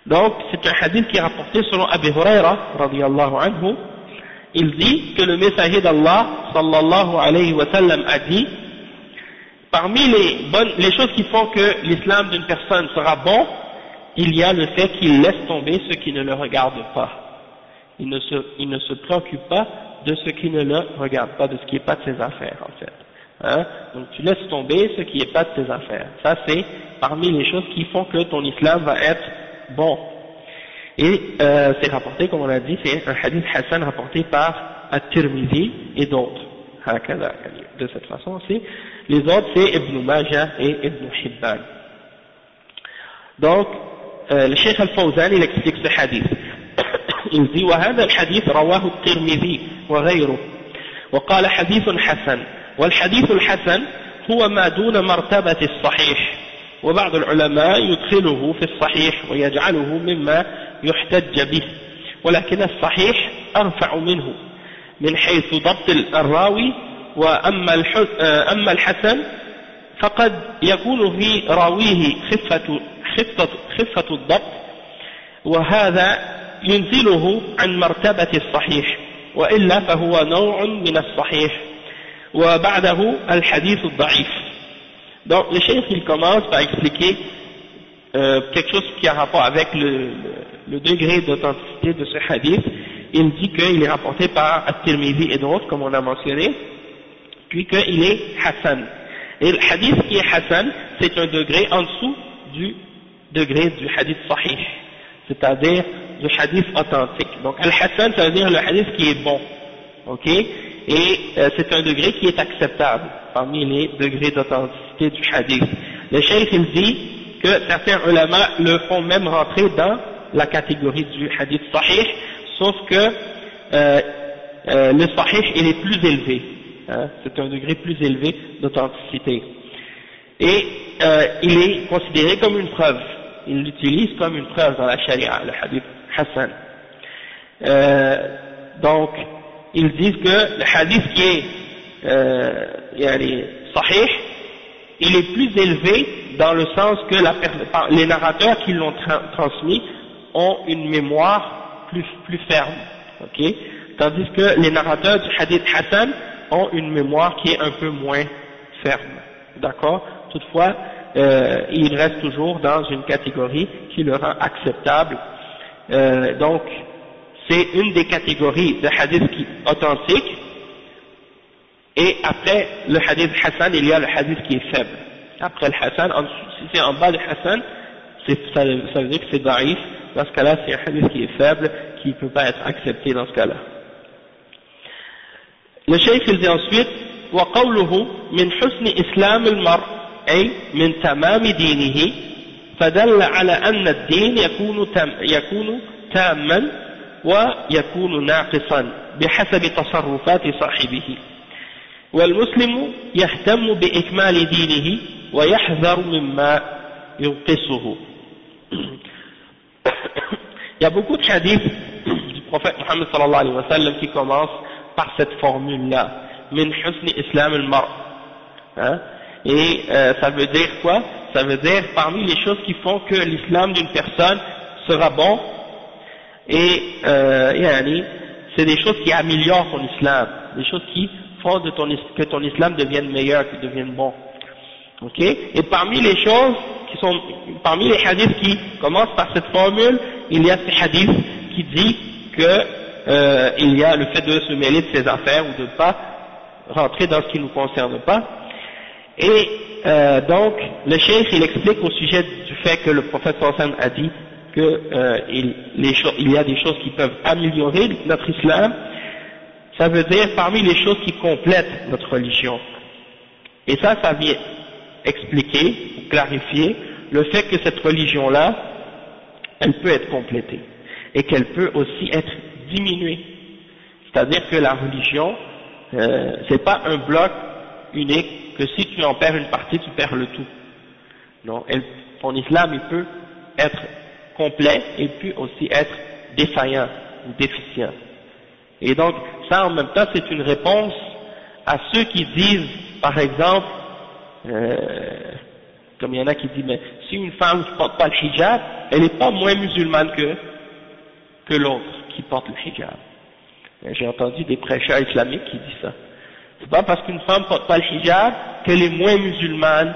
Donc, c'est un hadith qui est rapporté selon Abu Huraira, radiyallahu anhu. Il dit que le messager d'Allah, sallallahu alayhi wa sallam, a dit, parmi les choses qui font que l'islam d'une personne sera bon, il y a le fait qu'il laisse tomber ce qui ne le regarde pas. Il ne se préoccupe pas de ce qui ne le regarde pas, de ce qui n'est pas de ses affaires, en fait. Hein? Donc, tu laisses tomber ce qui n'est pas de tes affaires. Ça, c'est parmi les choses qui font que ton islam va être bon. Et c'est rapporté, comme on l'a dit, c'est un hadith Hassan rapporté par At-Tirmidhi et d'autres. De cette façon, les autres c'est Ibn Majah et Ibn Hibban. Donc, le Cheikh Al-Fawzan, il explique ce hadith. Il dit, وهذا الحديث رواه الترمذي وغيره وقال حديث حسن والحديث الحسن هو ما دون مرتبة الصحيح وبعض العلماء يدخله في الصحيح ويجعله مما يحتج به ولكن الصحيح أرفع منه من حيث ضبط الراوي أما الحسن فقد يكون في راويه خفة الضبط وهذا ينزله عن مرتبة الصحيح وإلا فهو نوع من الصحيح وبعده الحديث الضعيف. Donc le cheikh il commence par expliquer quelque chose qui a rapport avec le degré d'authenticité de ce hadith. Il dit qu'il est rapporté par At-Tirmidhi et d'autres, comme on a mentionné, puis qu'il est Hassan. Et le hadith qui est Hassan, c'est un degré en dessous du degré du hadith Sahih, c'est-à-dire du hadith authentique. Donc Al-Hassan, ça veut dire le hadith qui est bon, ok? Et c'est un degré qui est acceptable parmi les degrés d'authenticité du hadith. Le cheikh il dit que certains ulama le font même rentrer dans la catégorie du hadith sahih, sauf que le sahih il est plus élevé, hein, c'est un degré plus élevé d'authenticité. Et il est considéré comme une preuve, il l'utilise comme une preuve dans la charia, le hadith Hassan. Donc, ils disent que le hadith qui est sahih, il est plus élevé dans le sens que les narrateurs qui l'ont transmis ont une mémoire plus ferme, ok? Tandis que les narrateurs du hadith Hassan ont une mémoire qui est un peu moins ferme, d'accord? Toutefois, il reste toujours dans une catégorie qui le rend acceptable. Donc, c'est une des catégories de hadith authentique. Et après le hadith Hassan, il y a le hadith qui est faible. Après le Hassan, si c'est en bas du Hassan, ça veut dire que c'est daïf. Dans ce cas-là, c'est un hadith qui est faible, qui ne peut pas être accepté dans ce cas-là. Le cheikh il dit ensuite, وقوله من حسن إسلام المرء أي من تمام دينه فدل على أن الدين يكون تاما ويكون ناقصا بحسب تصرفات صاحبه والمسلم يهتم بإكمال دينه ويحذر مما ينقصه. Il y a beaucoup de hadiths du prophète Mohammed sallallahu alayhi wa sallam qui commencent par cette formule-là, min husni islam al-mar. Hein? Et ça veut dire quoi? Ça veut dire parmi les choses qui font que l'islam d'une personne sera bon, et c'est des choses qui améliorent ton islam, des choses qui font que ton islam devienne meilleur, qu'il devienne bon. Ok? Et parmi les choses parmi les hadiths qui commencent par cette formule, il y a ces hadiths qui disent que il y a le fait de se mêler de ses affaires ou de ne pas rentrer dans ce qui ne nous concerne pas. Et donc le cheikh il explique au sujet du fait que le prophète sallallahu alayhi wa sallam a dit que il y a des choses qui peuvent améliorer notre islam, ça veut dire parmi les choses qui complètent notre religion. Et ça vient expliquer, ou clarifier, le fait que cette religion-là, elle peut être complétée, et qu'elle peut aussi être diminuée. C'est-à-dire que la religion, c'est pas un bloc unique, que si tu en perds une partie, tu perds le tout. Non, ton islam, il peut être complet, et peut aussi être défaillant, ou déficient. Et donc, ça en même temps, c'est une réponse à ceux qui disent, par exemple, comme il y en a qui disent, mais si une femme ne porte pas le hijab, elle n'est pas moins musulmane que l'autre qui porte le hijab. J'ai entendu des prêcheurs islamiques qui disent ça. C'est pas parce qu'une femme ne porte pas le hijab qu'elle est moins musulmane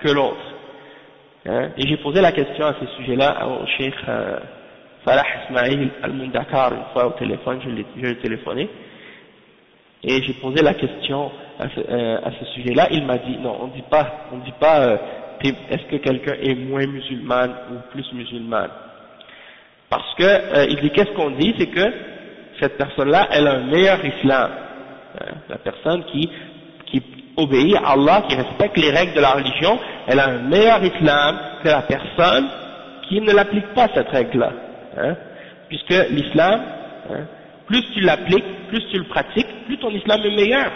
que l'autre. Et j'ai posé la question à ce sujet-là au cheikh Salah Ismail Al-Mundakar une fois au téléphone, je l'ai téléphoné, et j'ai posé la question à ce sujet-là. Il m'a dit non, on dit pas est-ce que quelqu'un est moins musulman ou plus musulman, parce que il dit, qu'est-ce qu'on dit, c'est que cette personne-là, elle a un meilleur islam, la personne qui obéit à Allah, qui respecte les règles de la religion, elle a un meilleur islam que la personne qui ne l'applique pas cette règle-là, puisque l'islam, plus tu l'appliques, plus tu le pratiques, plus ton islam est meilleur,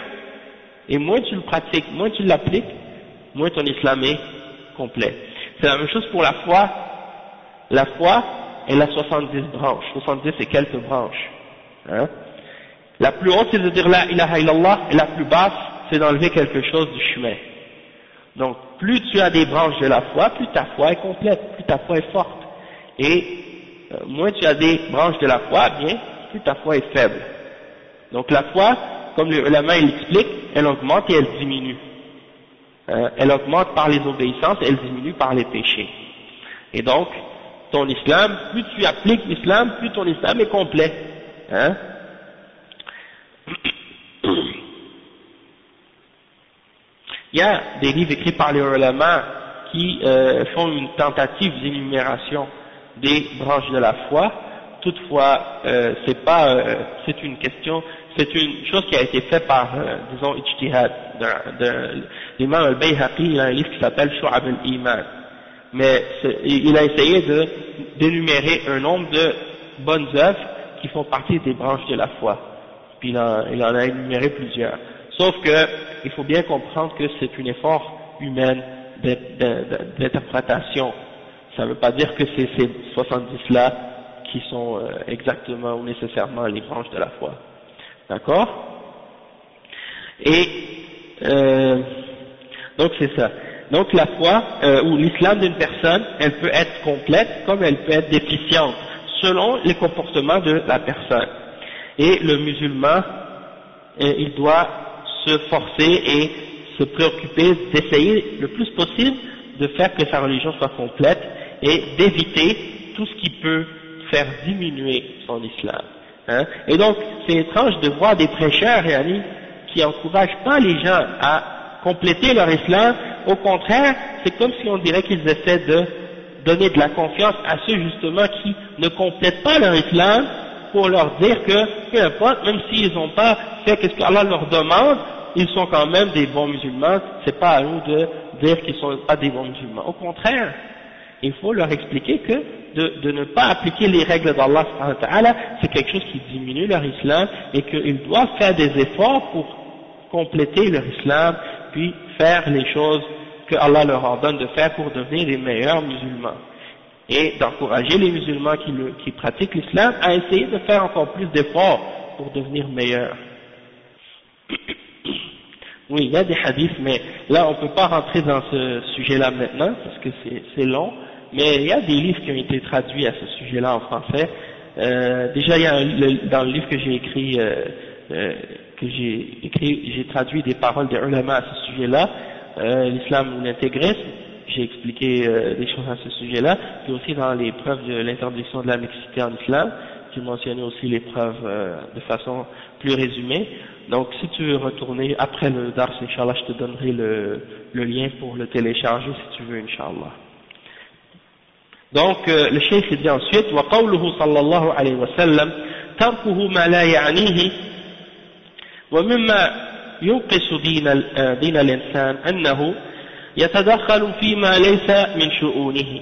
et moins tu le pratiques, moins tu l'appliques, moins ton islam est complet. C'est la même chose pour la foi. La foi, elle a 70 branches, 70 et quelques branches. La plus haute, c'est de dire la ilaha illallah, et la plus basse, c'est d'enlever quelque chose du chemin. Donc, plus tu as des branches de la foi, plus ta foi est complète, plus ta foi est forte. Et moins tu as des branches de la foi, bien, plus ta foi est faible. Donc la foi, comme le ulama il explique, elle augmente et elle diminue. Elle augmente par les obéissances et elle diminue par les péchés. Et donc, ton islam, plus tu appliques l'islam, plus ton islam est complet. Il y a des livres écrits par les ulama qui font une tentative d'énumération des branches de la foi. Toutefois, c'est une chose qui a été faite par, disons, ijtihad. L'imam al-Bayhaqi, il a un livre qui s'appelle Shu'ab al-Iman. Mais il a essayé d'énumérer un nombre de bonnes œuvres qui font partie des branches de la foi. Puis il en a énuméré plusieurs. Sauf que, il faut bien comprendre que c'est un effort humain d'interprétation. Ça ne veut pas dire que c'est ces 70-là qui sont exactement ou nécessairement les branches de la foi. D'accord? Et donc c'est ça. Donc la foi ou l'islam d'une personne, elle peut être complète comme elle peut être déficiente selon les comportements de la personne. Et le musulman, il doit se forcer et se préoccuper d'essayer le plus possible de faire que sa religion soit complète et d'éviter tout ce qui peut faire diminuer son islam. Et donc, c'est étrange de voir des prêcheurs qui encouragent pas les gens à compléter leur islam. Au contraire, c'est comme si on dirait qu'ils essaient de donner de la confiance à ceux justement qui ne complètent pas leur islam, pour leur dire que, peu importe, même s'ils n'ont pas fait ce qu'Allah leur demande, ils sont quand même des bons musulmans. C'est pas à nous de dire qu'ils sont pas des bons musulmans. Au contraire, il faut leur expliquer que de ne pas appliquer les règles d'Allah, c'est quelque chose qui diminue leur islam et qu'ils doivent faire des efforts pour compléter leur islam, puis faire les choses que Allah leur ordonne de faire pour devenir les meilleurs musulmans. Et d'encourager les musulmans qui pratiquent l'islam à essayer de faire encore plus d'efforts pour devenir meilleurs. Oui, il y a des hadiths, mais là on ne peut pas rentrer dans ce sujet-là maintenant parce que c'est long, mais il y a des livres qui ont été traduits à ce sujet-là en français. Déjà, il y a dans le livre que j'ai écrit, j'ai traduit des paroles des ulama à ce sujet-là, l'islam ou l'intégrisme. J'ai expliqué des choses à ce sujet-là, puis aussi dans les preuves de l'interdiction de la mixité en islam, j'ai mentionné aussi les preuves de façon plus résumée. Donc si tu veux retourner après le dars, Inch'Allah, je te donnerai le lien pour le télécharger si tu veux, Inch'Allah. Donc le cheikh dit ensuite وقوله صلى الله عليه وسلم تركه ما لا يعنيه ومما ينقص دين الإنسان أنه يتدخل فيما ليس من شؤونه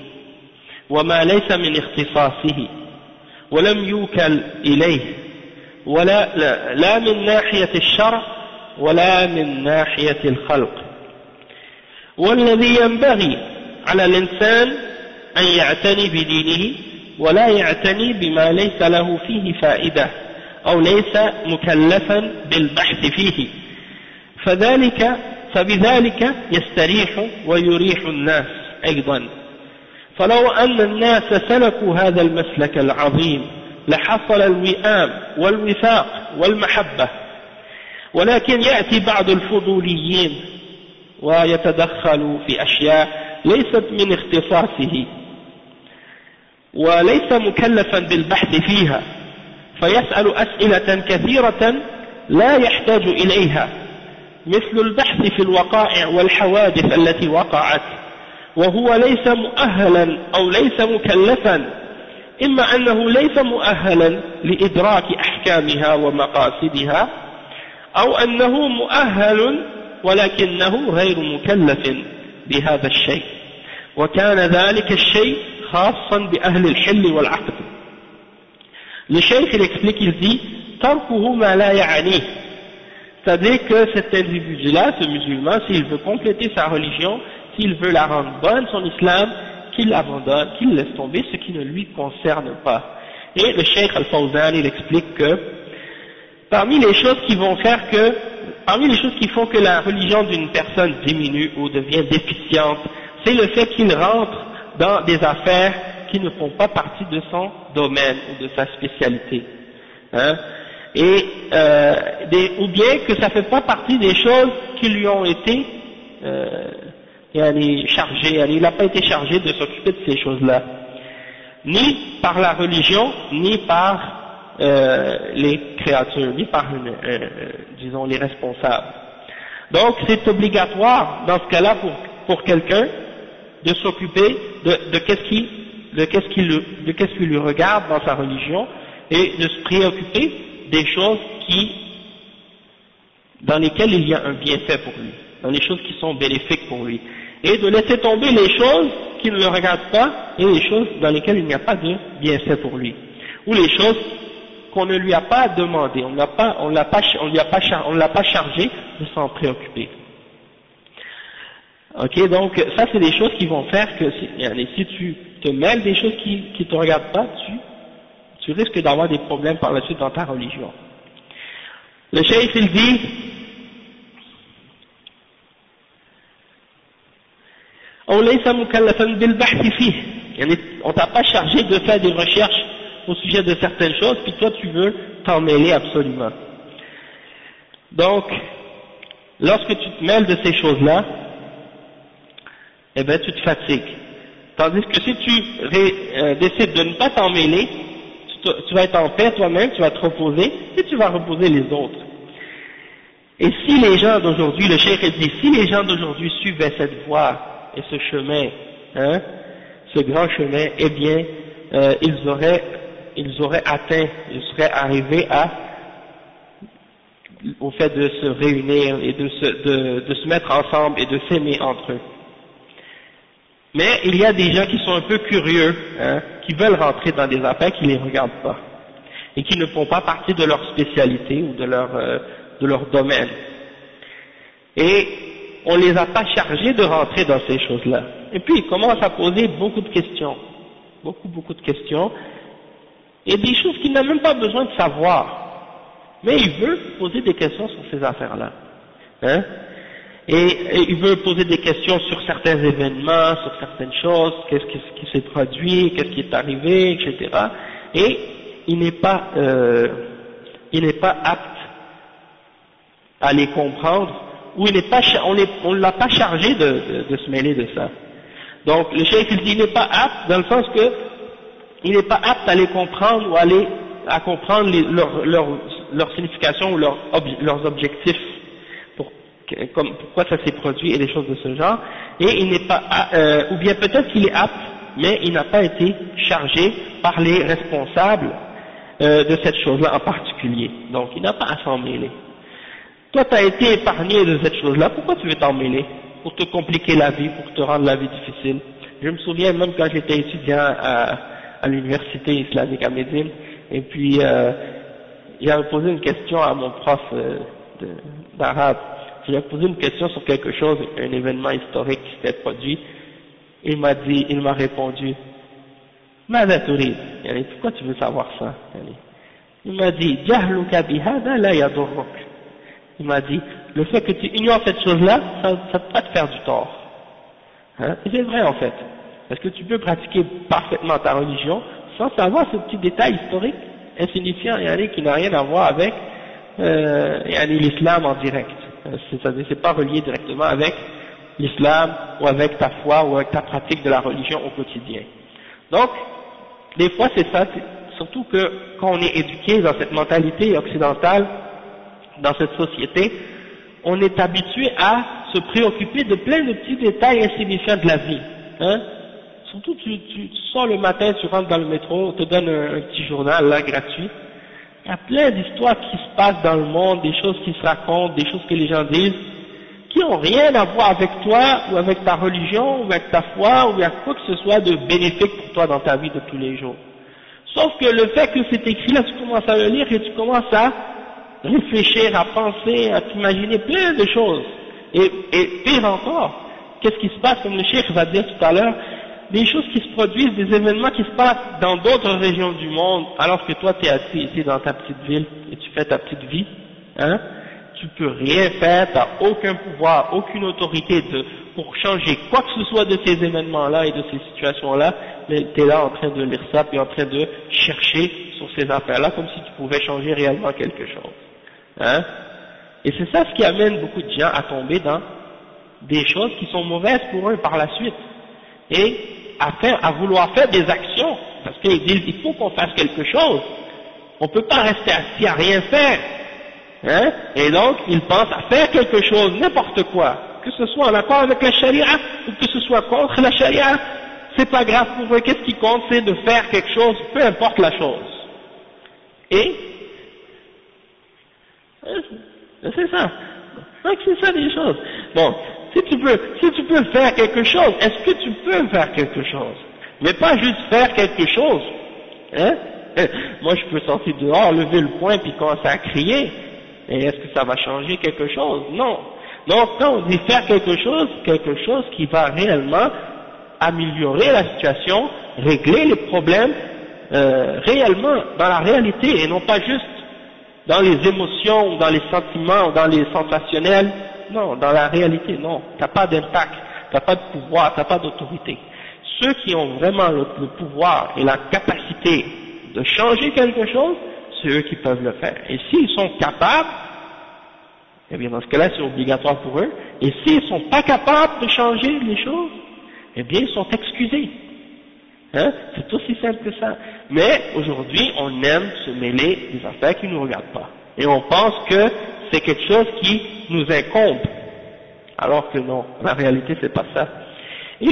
وما ليس من اختصاصه ولم يوكل إليه لا من ناحية الشرع ولا من ناحية الخلق والذي ينبغي على الإنسان أن يعتني بدينه ولا يعتني بما ليس له فيه فائدة أو ليس مكلفا بالبحث فيه فبذلك يستريح ويريح الناس أيضا فلو أن الناس سلكوا هذا المسلك العظيم لحصل الوئام والوثاق والمحبة ولكن يأتي بعض الفضوليين ويتدخل في أشياء ليست من اختصاصه وليس مكلفا بالبحث فيها فيسأل أسئلة كثيرة لا يحتاج إليها مثل البحث في الوقائع والحوادث التي وقعت وهو ليس مؤهلا أو ليس مكلفا إما أنه ليس مؤهلا لإدراك أحكامها ومقاصدها أو أنه مؤهل ولكنه غير مكلف بهذا الشيء وكان ذلك الشيء خاصا بأهل الحل والعقد. Le cheikh il explique, il dit تركه ما لا يعنيه, c'est-à-dire que cet individu-là, ce musulman, s'il veut compléter sa religion, s'il veut la rendre bonne, son islam, qu'il l'abandonne, qu'il laisse tomber ce qui ne lui concerne pas. Et le cheikh Al-Fawzan il explique que parmi les choses qui font que la religion d'une personne diminue ou devient déficiente, c'est le fait qu'il rentre dans des affaires qui ne font pas partie de son domaine ou de sa spécialité, hein, ou bien que ça ne fait pas partie des choses qui lui ont été chargées, il n'a pas été chargé de s'occuper de ces choses-là, ni par la religion, ni par les créatures, ni par disons les responsables. Donc c'est obligatoire dans ce cas-là pour quelqu'un de s'occuper de qu'est-ce qui lui regarde dans sa religion et de se préoccuper des choses dans lesquelles il y a un bienfait pour lui, dans les choses qui sont bénéfiques pour lui, et de laisser tomber les choses qui ne le regardent pas et les choses dans lesquelles il n'y a pas de bienfait pour lui, ou les choses qu'on ne lui a pas demandé, on ne l'a pas chargé de s'en préoccuper. Ok, donc ça c'est des choses qui vont faire que si tu te mêles des choses qui ne te regardent pas, tu risques d'avoir des problèmes par la suite dans ta religion. Le cheikh il dit on t'a pas chargé de faire des recherches au sujet de certaines choses, puis toi tu veux t'en mêler absolument. Donc, lorsque tu te mêles de ces choses-là, eh bien tu te fatigues. Tandis que si tu décides de ne pas t'en mêler, tu vas être en paix toi-même, tu vas te reposer, et tu vas reposer les autres. Et si les gens d'aujourd'hui, le cheikh dit, si les gens d'aujourd'hui suivaient cette voie et ce chemin, hein, ce grand chemin, eh bien, ils auraient atteint, ils seraient arrivés au fait de se réunir et de se mettre ensemble et de s'aimer entre eux. Mais il y a des gens qui sont un peu curieux, hein, qui veulent rentrer dans des affaires qui ne les regardent pas et qui ne font pas partie de leur spécialité ou de leur domaine. Et on les a pas chargés de rentrer dans ces choses-là. Et puis ils commencent à poser beaucoup de questions, beaucoup de questions, et des choses qu'il n'a même pas besoin de savoir. Mais il veut poser des questions sur ces affaires-là, hein. Et il veut poser des questions sur certains événements, sur certaines choses, qu'est-ce qui s'est produit, qu'est-ce qui est arrivé, etc. Et il n'est pas apte à les comprendre, ou on ne l'a pas chargé de se mêler de ça. Donc le cheikh il dit il n'est pas apte dans le sens que il n'est pas apte à les comprendre ou à comprendre leur signification ou leurs objectifs. Pourquoi ça s'est produit et des choses de ce genre, et il n'est pas, ou bien peut-être qu'il est apte, mais il n'a pas été chargé par les responsables de cette chose-là en particulier. Donc il n'a pas à s'en mêler. Toi tu as été épargné de cette chose-là, pourquoi tu veux t'en mêler? Pour te compliquer la vie, pour te rendre la vie difficile. Je me souviens même quand j'étais étudiant à l'université islamique à Médine, et puis j'avais posé une question à mon prof d'arabe. Je lui ai posé une question sur quelque chose, un événement historique qui s'était produit. Il m'a répondu, ماذا تريد؟ يعني, pourquoi tu veux savoir ça? Il m'a dit, جهلك بهذا لا يضرك. Il m'a dit, le fait que tu ignores cette chose-là, ça ne va pas te faire du tort. Hein? Et c'est vrai en fait, parce que tu peux pratiquer parfaitement ta religion sans savoir ce petit détail historique insignifiant qui n'a rien à voir avec l'islam en direct. C'est-à-dire, c'est pas relié directement avec l'islam ou avec ta foi ou avec ta pratique de la religion au quotidien. Donc, des fois c'est ça, surtout que quand on est éduqué dans cette mentalité occidentale, dans cette société, on est habitué à se préoccuper de plein de petits détails insignifiants de la vie. Hein? Surtout tu sors le matin, tu rentres dans le métro, on te donne un petit journal là gratuit. Il y a plein d'histoires qui se passent dans le monde, des choses qui se racontent, des choses que les gens disent, qui n'ont rien à voir avec toi, ou avec ta religion, ou avec ta foi, ou avec quoi que ce soit de bénéfique pour toi dans ta vie de tous les jours. Sauf que le fait que c'est écrit là, tu commences à le lire et tu commences à réfléchir, à penser, à t'imaginer plein de choses. Et pire encore, qu'est-ce qui se passe, comme le cheikh va dire tout à l'heure, des choses qui se produisent, des événements qui se passent dans d'autres régions du monde, alors que toi tu es assis ici dans ta petite ville et tu fais ta petite vie, hein, tu peux rien faire, tu n'as aucun pouvoir, aucune autorité pour changer quoi que ce soit de ces événements-là et de ces situations-là, mais tu es là en train de lire ça, puis en train de chercher sur ces affaires-là, comme si tu pouvais changer réellement quelque chose. Hein? Et c'est ça ce qui amène beaucoup de gens à tomber dans des choses qui sont mauvaises pour eux par la suite, et à vouloir faire des actions, parce qu'ils disent il faut qu'on fasse quelque chose, on ne peut pas rester assis à rien faire, hein? Et donc ils pensent à faire quelque chose, n'importe quoi, que ce soit en accord avec la charia ou que ce soit contre la charia, c'est pas grave pour eux, qu'est-ce qui compte, c'est de faire quelque chose, peu importe la chose. Et c'est ça. Donc c'est ça les choses. Bon, si tu peux faire quelque chose, est-ce que tu peux faire quelque chose? Mais pas juste faire quelque chose. Hein? Moi je peux sortir dehors, lever le poing puis commencer à crier. Et est-ce que ça va changer quelque chose? Non. Donc quand on dit faire quelque chose qui va réellement améliorer la situation, régler les problèmes réellement dans la réalité et non pas juste dans les émotions, ou dans les sentiments, ou dans les sensationnels. Non, dans la réalité, non. T'as pas d'impact, t'as pas de pouvoir, t'as pas d'autorité. Ceux qui ont vraiment le pouvoir et la capacité de changer quelque chose, c'est eux qui peuvent le faire. Et s'ils sont capables, eh bien dans ce cas-là c'est obligatoire pour eux. Et s'ils sont pas capables de changer les choses, eh bien ils sont excusés. Hein? C'est aussi simple que ça. Mais aujourd'hui, on aime se mêler des affaires qui ne nous regardent pas. Et on pense que c'est quelque chose qui nous incombe. Alors que non, la réalité c'est pas ça. Et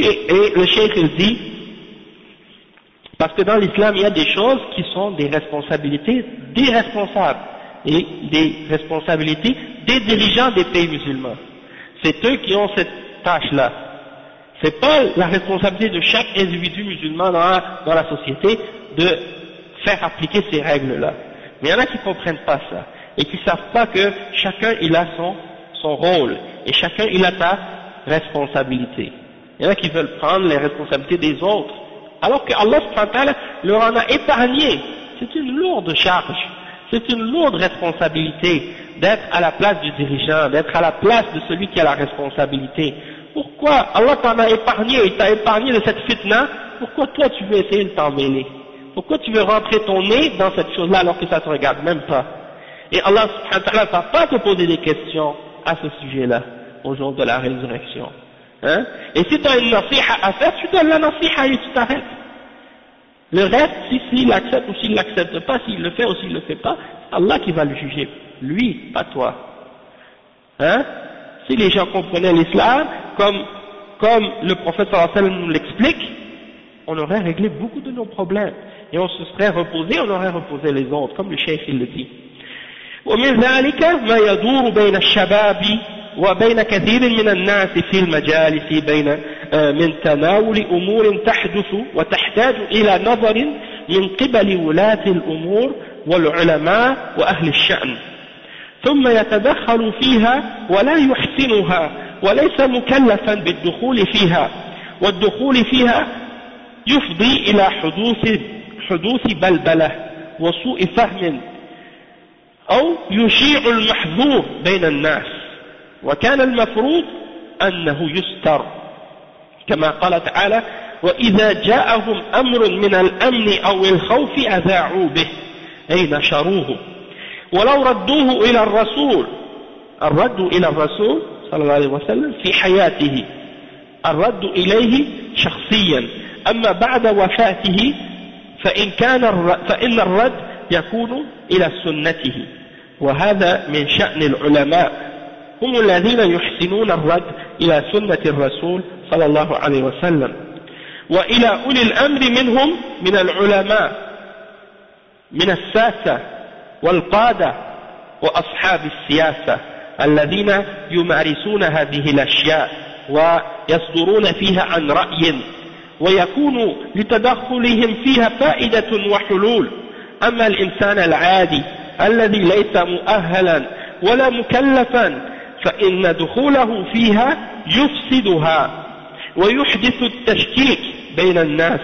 le cheikh il dit, parce que dans l'islam il y a des choses qui sont des responsabilités des responsables et des responsabilités des dirigeants des pays musulmans. C'est eux qui ont cette tâche-là. C'est pas la responsabilité de chaque individu musulman dans la société de faire appliquer ces règles-là. Mais il y en a qui ne comprennent pas ça, et qui ne savent pas que chacun il a son rôle, et chacun il a sa responsabilité. Il y en a qui veulent prendre les responsabilités des autres, alors que Allah subhanahu wa ta'ala leur en a épargné. C'est une lourde charge, c'est une lourde responsabilité d'être à la place du dirigeant, d'être à la place de celui qui a la responsabilité. Pourquoi Allah t'en a épargné, il t'a épargné de cette fitna, pourquoi toi tu veux essayer de t'en mêler? Pourquoi tu veux rentrer ton nez dans cette chose-là alors que ça te regarde même pas? Et Allah subhanahu wa ta'ala va pas te poser des questions à ce sujet-là, au jour de la résurrection. Hein? Et si tu as une nasiha à faire, tu donnes la nasiha et tu t'arrêtes. Le reste, s'il l'accepte ou s'il l'accepte pas, s'il le fait ou s'il le fait pas, c'est Allah qui va le juger. Lui, pas toi. Hein? Si les gens comprenaient l'islam comme le prophète sallallahu alayhi wa sallam nous l'explique, on aurait réglé beaucoup de nos problèmes. Et on se serait reposé, on aurait reposé les autres, comme le cheikh il le dit. ومن ذلك ما يدور بين الشباب وبين كثير من الناس في المجالس بين من تناول أمور تحدث وتحتاج إلى نظر من قبل ولاة الأمور والعلماء وأهل الشأن، ثم يتدخل فيها ولا يحسنها وليس مكلفا بالدخول فيها، والدخول فيها يفضي إلى حدوث بلبلة وسوء فهم أو يشيع المحظور بين الناس، وكان المفروض أنه يستر، كما قال تعالى: وإذا جاءهم أمر من الأمن أو الخوف أذاعوا به أي نشروه ولو ردوه إلى الرسول، الرد إلى الرسول صلى الله عليه وسلم في حياته، الرد إليه شخصيا، أما بعد وفاته فإن الرد يكون إلى سنته، وهذا من شأن العلماء، هم الذين يحسنون الرد إلى سنة الرسول صلى الله عليه وسلم، وإلى أولي الأمر منهم من العلماء من الساسة والقادة وأصحاب السياسة الذين يمارسون هذه الأشياء ويصدرون فيها عن رأي، ويكون لتدخلهم فيها فائدة وحلول. أما الإنسان العادي الذي ليس مؤهلا ولا مكلفا فإن دخوله فيها يفسدها ويحدث التشكيك بين الناس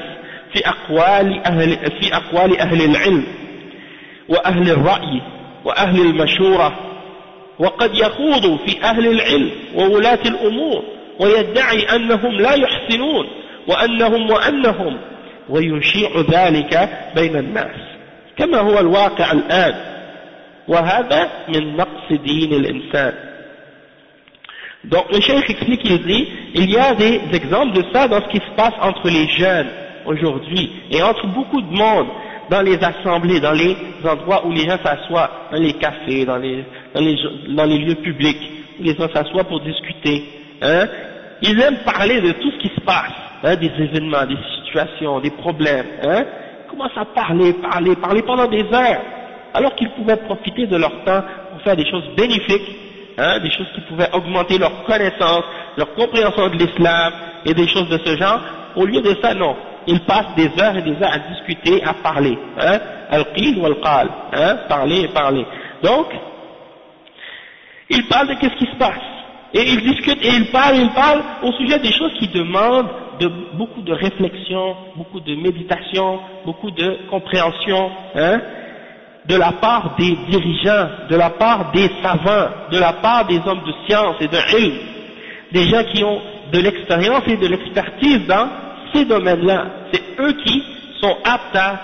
في أقوال أهل العلم وأهل الرأي وأهل المشورة، وقد يخوض في أهل العلم وولاة الأمور ويدعي أنهم لا يحسنون وأنهم ويشيع ذلك بين الناس كما هو الواقع الآن، وهذا من نقص دين الإنسان. Donc le cheikh explique, il dit, il y a des exemples de ça dans ce qui se passe entre les jeunes aujourd'hui et entre beaucoup de monde dans les assemblées, dans les endroits où les gens s'assoient, dans les cafés, dans les lieux publics où les gens s'assoient pour discuter. Ils aiment parler de tout ce qui se passe, des événements, des situations, des problèmes. Ils commencent à parler pendant des heures, alors qu'ils pouvaient profiter de leur temps pour faire des choses bénéfiques, des choses qui pouvaient augmenter leur connaissance, leur compréhension de l'islam et des choses de ce genre. Au lieu de ça, non. Ils passent des heures et des heures à discuter, à parler. Al-qil wal-qal. Parler. Donc, ils parlent de qu'est-ce qui se passe. Et ils discutent et ils parlent au sujet des choses qui demandent beaucoup de réflexion, beaucoup de méditation, beaucoup de compréhension, de la part des dirigeants, de la part des savants, de la part des hommes de science et de ilm, des gens qui ont de l'expérience et de l'expertise dans ces domaines-là. C'est eux qui sont aptes à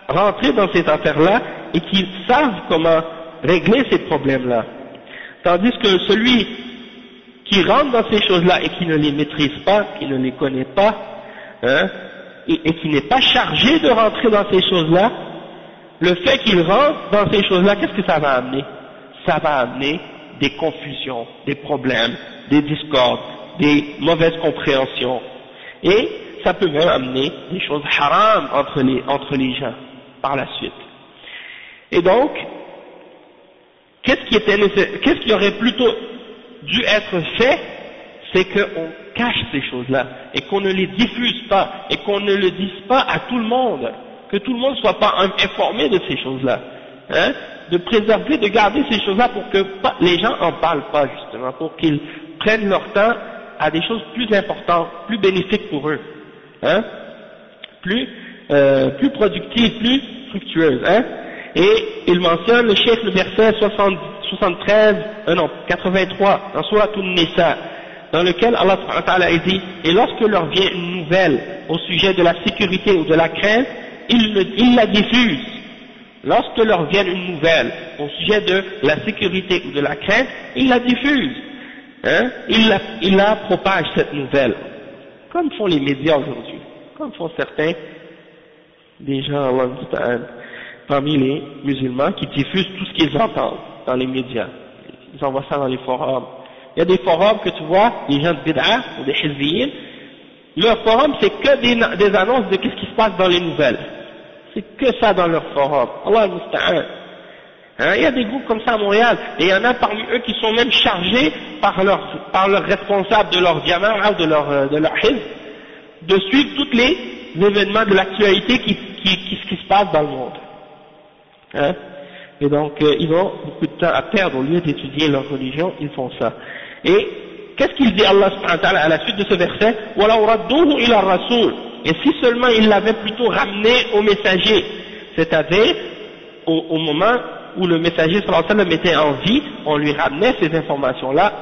rentrer dans ces affaires-là et qui savent comment régler ces problèmes-là. Tandis que celui qui rentre dans ces choses-là et qui ne les maîtrise pas, qui ne les connaît pas, et qui n'est pas chargé de rentrer dans ces choses-là, le fait qu'il rentre dans ces choses-là, qu'est-ce que ça va amener? Ça va amener des confusions, des problèmes, des discordes, des mauvaises compréhensions, et ça peut même amener des choses haram entre les gens par la suite. Et donc, qu'est-ce qui aurait plutôt dû être fait, c'est qu'on cache ces choses-là et qu'on ne les diffuse pas et qu'on ne le dise pas à tout le monde, que tout le monde ne soit pas informé de ces choses-là, de préserver, de garder ces choses-là pour que les gens en parlent pas justement, pour qu'ils prennent leur temps à des choses plus importantes, plus bénéfiques pour eux, plus productives, plus fructueuses. Et il mentionne le cheikh le verset 83 dans Surat An-Nisa, dans lequel Allah subhanahu wa ta'ala dit: et lorsque leur vient une nouvelle au sujet de la sécurité ou de la crainte, ils la diffusent. Lorsque leur vient une nouvelle au sujet de la sécurité ou de la crainte, ils la diffusent. Ils la propagent, cette nouvelle, comme font les médias aujourd'hui, comme font certains des gens parmi les musulmans qui diffusent tout ce qu'ils entendent dans les médias. Ils envoient ça dans les forums. Il y a des forums que tu vois, les gens de bid'a ou des hizbiyin, Leur forum, c'est que des annonces de qu'est-ce qui se passe dans les nouvelles. C'est que ça dans leur forum. Allah al-Musta'an. Hein, il y a des groupes comme ça à Montréal, et il y en a parmi eux qui sont même chargés par leur responsable de leur diamant, de leur hizb, de suivre tous les événements de l'actualité qui se passe dans le monde. Hein, et donc, ils ont beaucoup de temps à perdre au lieu d'étudier leur religion, ils font ça. Et qu'est-ce qu'il dit Allah subhanahu wa ta'ala à la suite de ce verset? وَلَوْ رَدُّوهُ إِلَى الرَّسُولِ. Et si seulement il l'avait plutôt ramené au messager, c'est-à-dire au moment où le messager sallallahu alayhi wa sallam était en vie, on lui ramenait ces informations-là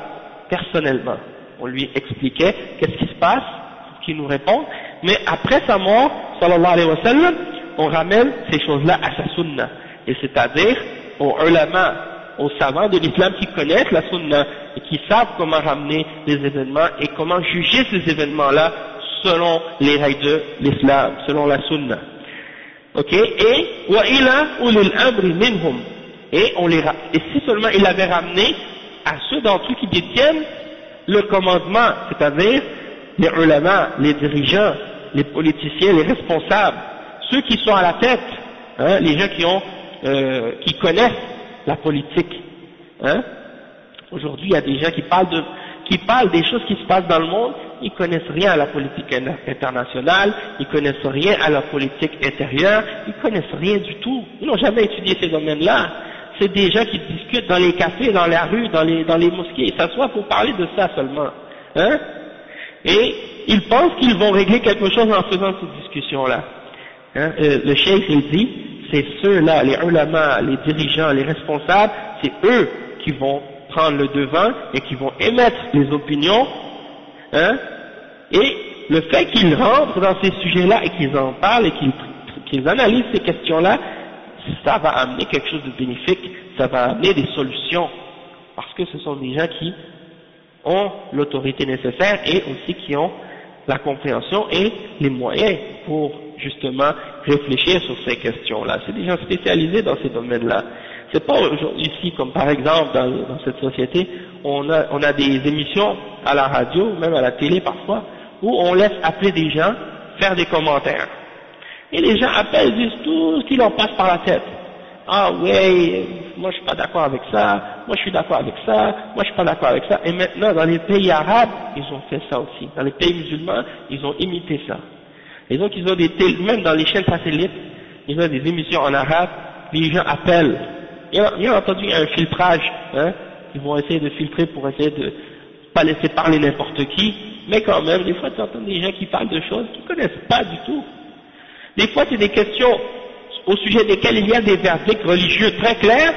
personnellement. On lui expliquait qu'est-ce qui se passe, pour qu'il nous réponde, mais après sa mort, sallallahu alayhi wa sallam, on ramène ces choses-là à sa sunna. Et c'est-à-dire aux ulama, aux savants de l'islam qui connaissent la sunna et qui savent comment ramener les événements et comment juger ces événements-là selon les règles de l'islam, selon la sunna. Ok, et وَإِلَى أُولِي الْأَمْرِ مِنْهُمْ. Et si seulement il avait ramené à ceux d'entre eux qui détiennent le commandement, c'est-à-dire les ulama, les dirigeants, les politiciens, les responsables, ceux qui sont à la tête, hein, les gens qui connaissent la politique. Hein. Aujourd'hui, il y a des gens qui parlent des choses qui se passent dans le monde, ils connaissent rien à la politique internationale, ils connaissent rien à la politique intérieure, ils connaissent rien du tout. Ils n'ont jamais étudié ces domaines-là. C'est des gens qui discutent dans les cafés, dans la rue, dans les mosquées, ils s'assoient pour parler de ça seulement. Hein. Et ils pensent qu'ils vont régler quelque chose en faisant cette discussion-là. Hein. Le cheikh, il dit, c'est ceux-là, les ulama, les dirigeants, les responsables, c'est eux qui vont prendre le devant et qui vont émettre les opinions, hein, et le fait qu'ils rentrent dans ces sujets-là et qu'ils en parlent et qu'ils analysent ces questions-là, ça va amener quelque chose de bénéfique, ça va amener des solutions, parce que ce sont des gens qui ont l'autorité nécessaire et aussi qui ont la compréhension et les moyens pour justement réfléchir sur ces questions-là. C'est des gens spécialisés dans ces domaines-là. C'est pas ici, comme par exemple dans cette société, on a des émissions à la radio, même à la télé parfois, où on laisse appeler des gens, faire des commentaires. Et les gens appellent, disent tout ce qui leur passe par la tête. Ah ouais, moi je suis pas d'accord avec ça, moi je suis d'accord avec ça, moi je suis pas d'accord avec ça. Et maintenant, dans les pays arabes, ils ont fait ça aussi. Dans les pays musulmans, ils ont imité ça. Et donc ils ont même dans les chaînes satellites, ils ont des émissions en arabe, les gens appellent. Bien entendu, il y a un filtrage, hein, ils vont essayer de filtrer pour essayer de pas laisser parler n'importe qui, mais quand même, des fois tu entends des gens qui parlent de choses qu'ils connaissent pas du tout. Des fois c'est des questions au sujet desquelles il y a des verdicts religieux très clairs,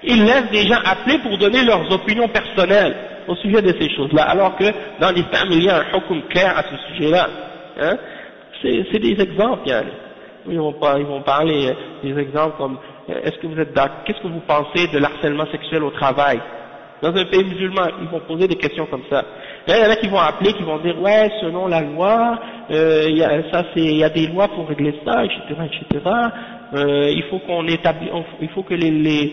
ils laissent des gens appeler pour donner leurs opinions personnelles au sujet de ces choses-là, alors que dans l'islam il y a un hukm clair à ce sujet-là. Hein. C'est des exemples, Yann. Ils vont parler des exemples comme est-ce que vous êtes d'accord, qu'est-ce que vous pensez de l'harcèlement sexuel au travail? Dans un pays musulman, ils vont poser des questions comme ça. Là, il y en a qui vont appeler, qui vont dire ouais, selon la loi, il y a des lois pour régler ça, etc., etc. Il faut qu'on établisse, il faut que les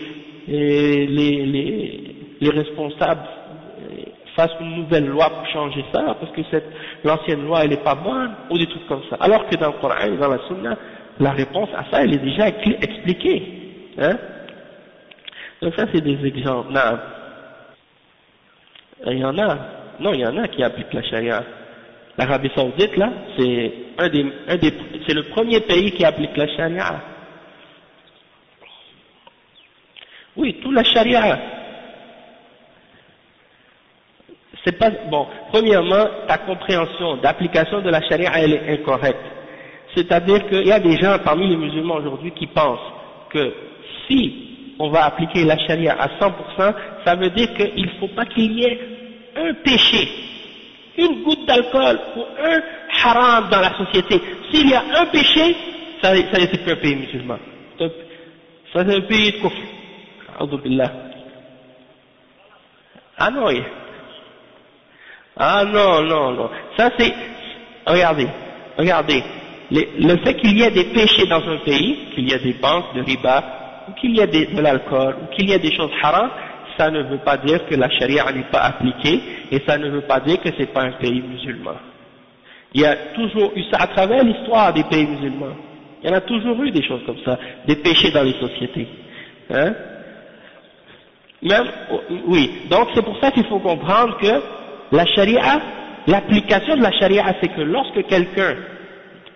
responsables fassent une nouvelle loi pour changer ça, parce que l'ancienne loi elle est pas bonne, ou des trucs comme ça. Alors que dans le Coran et dans la Sunna, la réponse à ça elle est déjà expliquée. Hein? Donc ça c'est des exemples. Non. Il y en a qui appliquent la charia. L'Arabie Saoudite là, c'est c'est le premier pays qui applique la charia. Oui, toute la charia. C'est pas bon. Premièrement, ta compréhension d'application de la charia elle est incorrecte. C'est-à-dire qu'il y a des gens parmi les musulmans aujourd'hui qui pensent que si on va appliquer la charia à 100%, ça veut dire qu'il ne faut pas qu'il y ait un péché, une goutte d'alcool ou un haram dans la société. S'il y a un péché, ça c'est plus un pays musulman. Ça c'est un pays de kufr. A'udhu billah. Ah non, oui. Ah non. Ça c'est, regardez. Le fait qu'il y ait des péchés dans un pays, qu'il y ait des banques de riba, ou qu'il y ait de l'alcool, ou qu'il y ait des choses haram, ça ne veut pas dire que la charia n'est pas appliquée, et ça ne veut pas dire que c'est pas un pays musulman. Il y a toujours eu ça à travers l'histoire des pays musulmans. Il y en a toujours eu des choses comme ça, des péchés dans les sociétés. Hein? Même, oui. Donc c'est pour ça qu'il faut comprendre que la charia, l'application de la charia, c'est que lorsque quelqu'un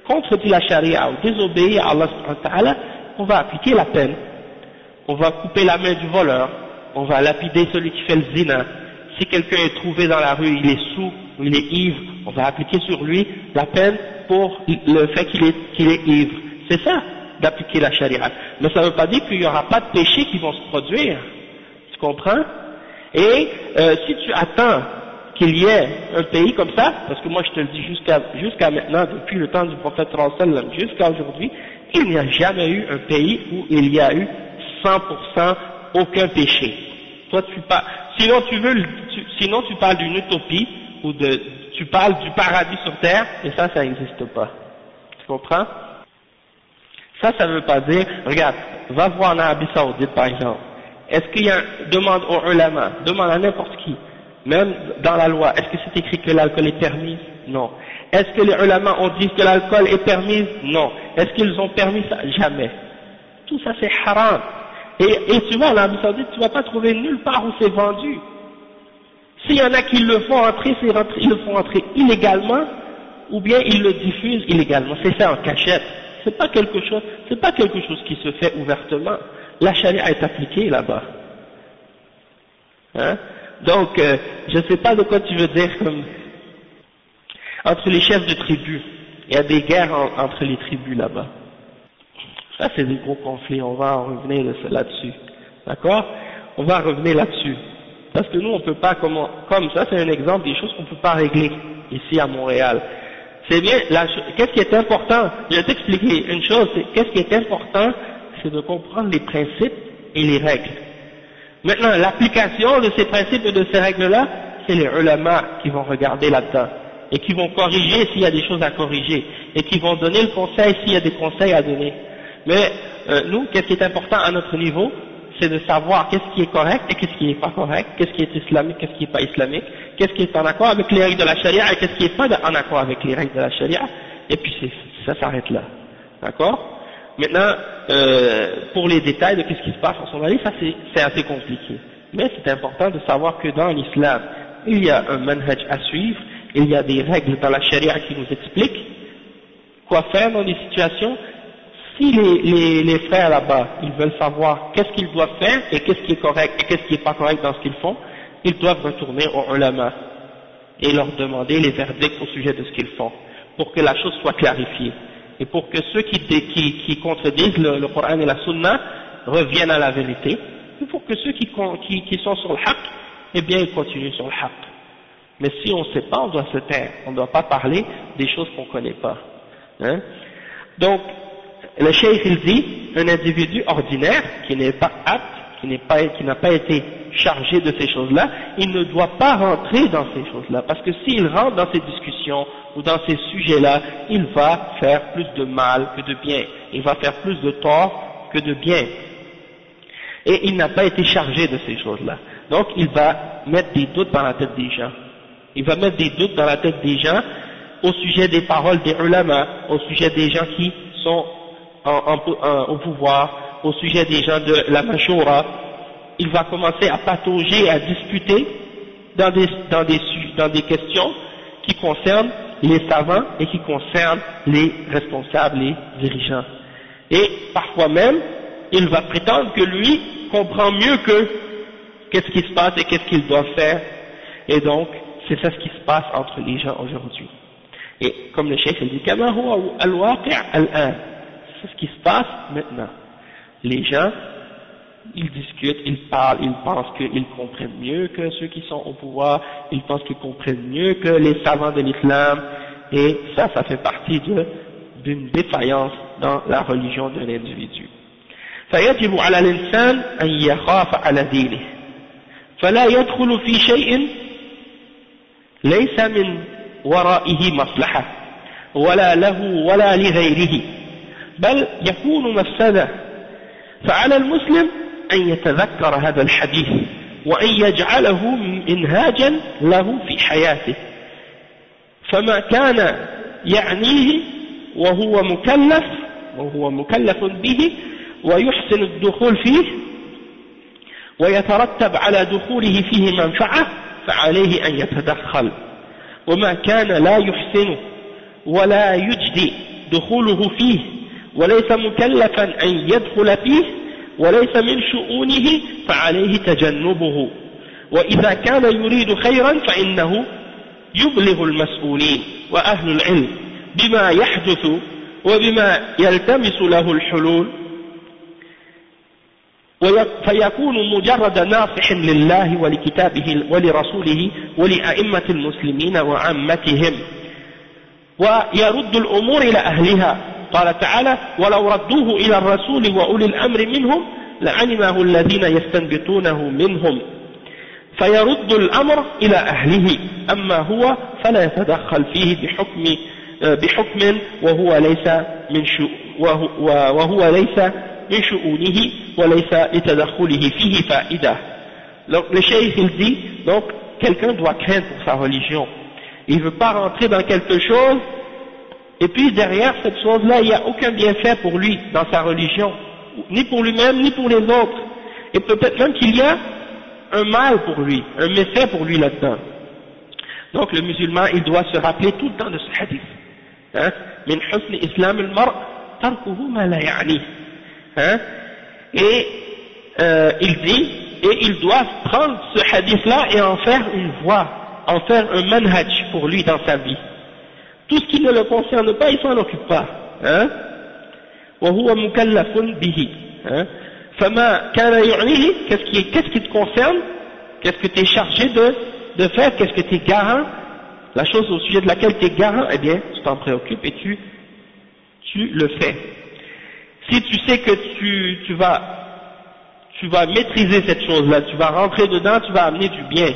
contredit la charia ou désobéit à Allah subhanahu wa ta'ala, on va appliquer la peine. On va couper la main du voleur, on va lapider celui qui fait le zina. Si quelqu'un est trouvé dans la rue, il est saoul ou il est ivre, on va appliquer sur lui la peine pour le fait qu'il est ivre. C'est ça, d'appliquer la charia. Mais ça ne veut pas dire qu'il n'y aura pas de péchés qui vont se produire. Tu comprends? Et si tu attends qu'il y ait un pays comme ça, parce que moi je te le dis jusqu'à maintenant, depuis le temps du prophète sallallahu alayhi wa sallam jusqu'à aujourd'hui, il n'y a jamais eu un pays où il y a eu 100% aucun péché. Toi tu parles, sinon tu parles d'une utopie ou tu parles du paradis sur terre, et ça n'existe pas. Tu comprends? Ça ne veut pas dire, regarde, va voir en Arabie Saoudite par exemple. Est-ce qu'il y a demande aux ulama, demande à n'importe qui, même dans la loi, est-ce que c'est écrit que l'alcool est permis? Non. Est-ce que les ulama ont dit que l'alcool est permis? Non. Est-ce qu'ils ont permis ça? Jamais. Tout ça c'est haram. Et tu vas en Arabie Saoudite, tu ne vas pas trouver nulle part où c'est vendu. S'il y en a qui le font entrer, ils le font entrer illégalement, ou bien ils le diffusent illégalement. C'est ça en cachette. C'est pas quelque chose qui se fait ouvertement. La charia est appliquée là-bas. Hein? Donc, je ne sais pas de quoi tu veux dire comme entre les chefs de tribus. Il y a des guerres entre les tribus là-bas. Ça, c'est des gros conflits. On va en revenir là-dessus. D'accord? On va revenir là-dessus. Parce que nous, on ne peut pas, comme ça, c'est un exemple des choses qu'on ne peut pas régler ici à Montréal. C'est bien, qu'est-ce qui est important? Je vais t'expliquer une chose, qu'est-ce qui est important, c'est de comprendre les principes et les règles. Maintenant, l'application de ces principes et de ces règles-là, c'est les ulama qui vont regarder là-dedans, et qui vont corriger s'il y a des choses à corriger, et qui vont donner le conseil s'il y a des conseils à donner. Mais nous, qu'est-ce qui est important à notre niveau, c'est de savoir qu'est-ce qui est correct et qu'est-ce qui n'est pas correct, qu'est-ce qui est islamique, qu'est-ce qui n'est pas islamique, qu'est-ce qui est en accord avec les règles de la charia et qu'est-ce qui n'est pas en accord avec les règles de la charia, et puis ça s'arrête là. D'accord? Maintenant, pour les détails de qu'est-ce qui se passe en Somalie, ça c'est assez compliqué. Mais c'est important de savoir que dans l'islam, il y a un manhaj à suivre, il y a des règles dans la charia qui nous expliquent quoi faire dans des situations. Si les frères là-bas, ils veulent savoir qu'est-ce qu'ils doivent faire et qu'est-ce qui est correct et qu'est-ce qui n'est pas correct dans ce qu'ils font, ils doivent retourner aux ulama et leur demander les verdicts au sujet de ce qu'ils font, pour que la chose soit clarifiée et pour que ceux qui contredisent le Coran et la Sunna reviennent à la vérité, et pour que ceux qui sont sur le haqq, eh bien ils continuent sur le haqq. Mais si on ne sait pas, on doit se taire, on ne doit pas parler des choses qu'on ne connaît pas. Hein? Donc, le cheikh il dit, un individu ordinaire qui n'est pas apte, qui n'a pas été chargé de ces choses-là, il ne doit pas rentrer dans ces choses-là, parce que s'il rentre dans ces discussions ou dans ces sujets-là, il va faire plus de mal que de bien, il va faire plus de tort que de bien, et il n'a pas été chargé de ces choses-là. Donc il va mettre des doutes dans la tête des gens, il va mettre des doutes dans la tête des gens au sujet des paroles des ulama, au sujet des gens qui sont au pouvoir, au sujet des gens de la mashura. Il va commencer à patauger, à discuter dans des questions qui concernent les savants et qui concernent les responsables, les dirigeants. Et parfois même, il va prétendre que lui comprend mieux qu'est-ce qui se passe et qu'est-ce qu'il doit faire. Et donc, c'est ça ce qui se passe entre les gens aujourd'hui. Et comme le cheikh dit, c'est ce qui se passe maintenant. Les gens, ils discutent, ils parlent, ils pensent qu'ils comprennent mieux que ceux qui sont au pouvoir, ils pensent qu'ils comprennent mieux que les savants de l'islam, et ça fait partie d'une défaillance dans la religion de l'individu. فيجب على الإنسان أن يخاف على دينه فلا يدخل في شيء ليس من ورائه مصلحة ولا له ولا لغيره بل يكون مفسدة. فعلى المسلم أن يتذكر هذا الحديث وأن يجعله منهاجا له في حياته، فما كان يعنيه وهو مكلف به ويحسن الدخول فيه ويترتب على دخوله فيه منفعة فعليه أن يتدخل. وما كان لا يحسن ولا يجدي دخوله فيه وليس مكلفا أن يدخل فيه وليس من شؤونه فعليه تجنبه. وإذا كان يريد خيرا فإنه يبلغ المسؤولين وأهل العلم بما يحدث وبما يلتمس له الحلول فيكون مجرد ناصح لله ولكتابه ولرسوله ولأئمة المسلمين وعامتهم ويرد الأمور إلى أهلها. قال تعالى ولو ردوه إلى الرسول وأولي الأمر منهم لعلمه الذين يستنبطونه منهم فيرد الأمر إلى أهله أما هو فلا يتدخل فيه بحكم وهو ليس من شؤونه وليس لتدخله فيه فائدة. Donc le cheikh il dit donc quelqu'un doit craindre pour sa religion, il ne veut pas rentrer dans quelque chose et puis derrière cette chose là il n'y a aucun bienfait pour lui dans sa religion, ni pour lui-même ni pour les autres, et peut-être même qu'il y a un mal pour lui, un méfait pour lui là-dedans. Donc le musulman il doit se rappeler tout le temps de ce hadith, min husn islam al-mar' tarkuhu ma la ya'ni. Et il dit, et ils doivent prendre ce hadith-là et en faire une voie, en faire un manhaj pour lui dans sa vie. Tout ce qui ne le concerne pas, il s'en occupe pas. وهو مكلف به. فما كان يعنيه, qu'est-ce qui te concerne, qu'est-ce que tu es chargé de faire, qu'est-ce que tu es garant, la chose au sujet de laquelle tu es garant, eh bien, tu t'en préoccupes et tu le fais. Si tu sais que tu vas maîtriser cette chose-là, tu vas rentrer dedans, tu vas amener du bien.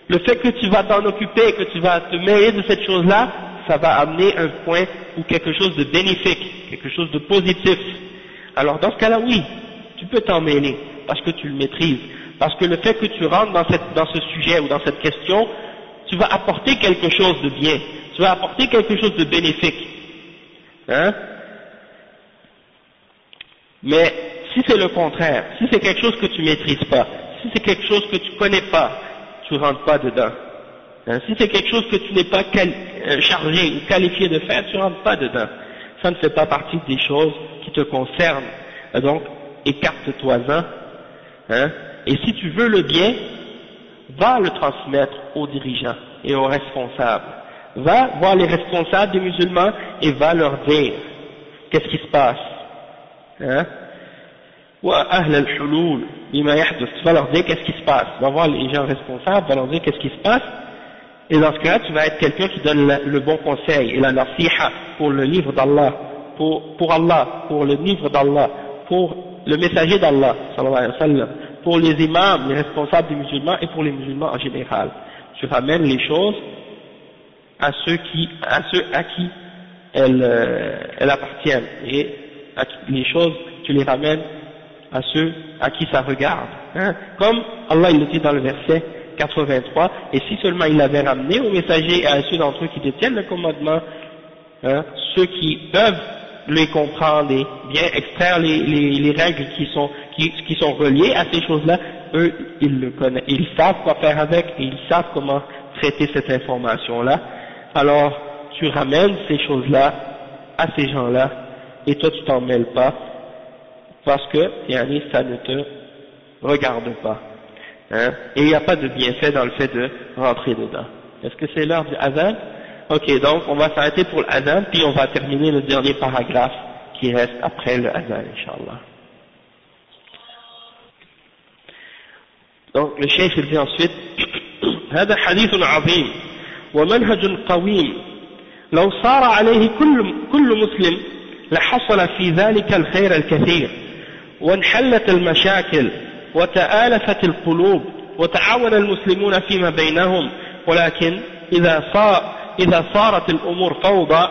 Le fait que tu vas t'en occuper, que tu vas te mêler de cette chose-là, ça va amener un point ou quelque chose de bénéfique, quelque chose de positif. Alors dans ce cas-là, oui, tu peux t'en mêler parce que tu le maîtrises. Parce que le fait que tu rentres dans ce sujet ou dans cette question, tu vas apporter quelque chose de bien, tu vas apporter quelque chose de bénéfique. Mais si c'est le contraire, si c'est quelque chose que tu maîtrises pas, si c'est quelque chose que tu connais pas, tu rentres pas dedans. Si c'est quelque chose que tu n'es pas chargé ou qualifié de faire, tu rentres pas dedans. Ça ne fait pas partie des choses qui te concernent. Donc, écarte-toi-en. Et si tu veux le bien, va le transmettre aux dirigeants et aux responsables. Va voir les responsables des musulmans et va leur dire qu'est-ce qui se passe. وأهل الحلول بما يحدث, tu vas leur dire qu'est-ce qui se passe, tu vas voir les gens responsables, tu vas leur dire qu'est-ce qui se passe, et dans ce cas-là tu vas être quelqu'un qui donne le bon conseil et la nasiha pour le livre d'Allah, pour Allah, pour le livre d'Allah, pour le messager d'Allah sallallahu alayhi wa sallam, pour les imams, les responsables des musulmans et pour les musulmans en général. Tu ramènes les choses à ceux à qui elles appartiennent, et les choses tu les ramènes à ceux à qui ça regarde, comme Allah il le dit dans le verset 83, et si seulement il avait ramené aux messagers et à ceux d'entre eux qui détiennent le commandement, ceux qui peuvent les comprendre et bien extraire les règles qui sont reliées à ces choses-là, eux ils le connaissent, ils savent quoi faire avec et ils savent comment traiter cette information-là. Alors tu ramènes ces choses-là à ces gens-là et toi tu t'en mêles pas, parce que ça ne te regarde pas. Et il n'y a pas de bienfait dans le fait de rentrer dedans. Est-ce que c'est l'heure du adhan? Ok, donc on va s'arrêter pour l'adhan, puis on va terminer le dernier paragraphe qui reste après le adhan, Inch'Allah. Donc le cheikh il dit ensuite هذا حديث عظيم ومنهج قويم لو صار عليه كل مسلم لحصل في ذلك الخير الكثير وانحلت المشاكل وتآلفت القلوب وتعاون المسلمون فيما بينهم. ولكن إذا صارت الأمور فوضى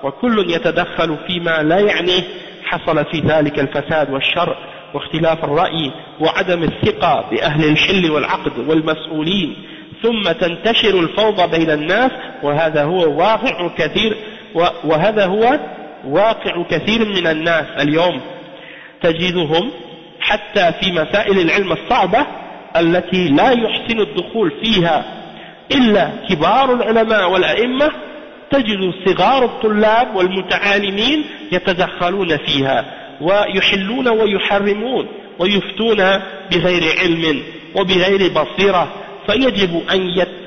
وكل يتدخل فيما لا يعنيه حصل في ذلك الفساد والشر واختلاف الرأي وعدم الثقة بأهل الحل والعقد والمسؤولين، ثم تنتشر الفوضى بين الناس، وهذا هو واقع كثير وهذا هو واقع كثير من الناس اليوم، تجدهم حتى في مسائل العلم الصعبة التي لا يحسن الدخول فيها إلا كبار العلماء والأئمة، تجد صغار الطلاب والمتعالمين يتدخلون فيها ويحلون ويحرمون ويفتون بغير علم وبغير بصيرة. فيجب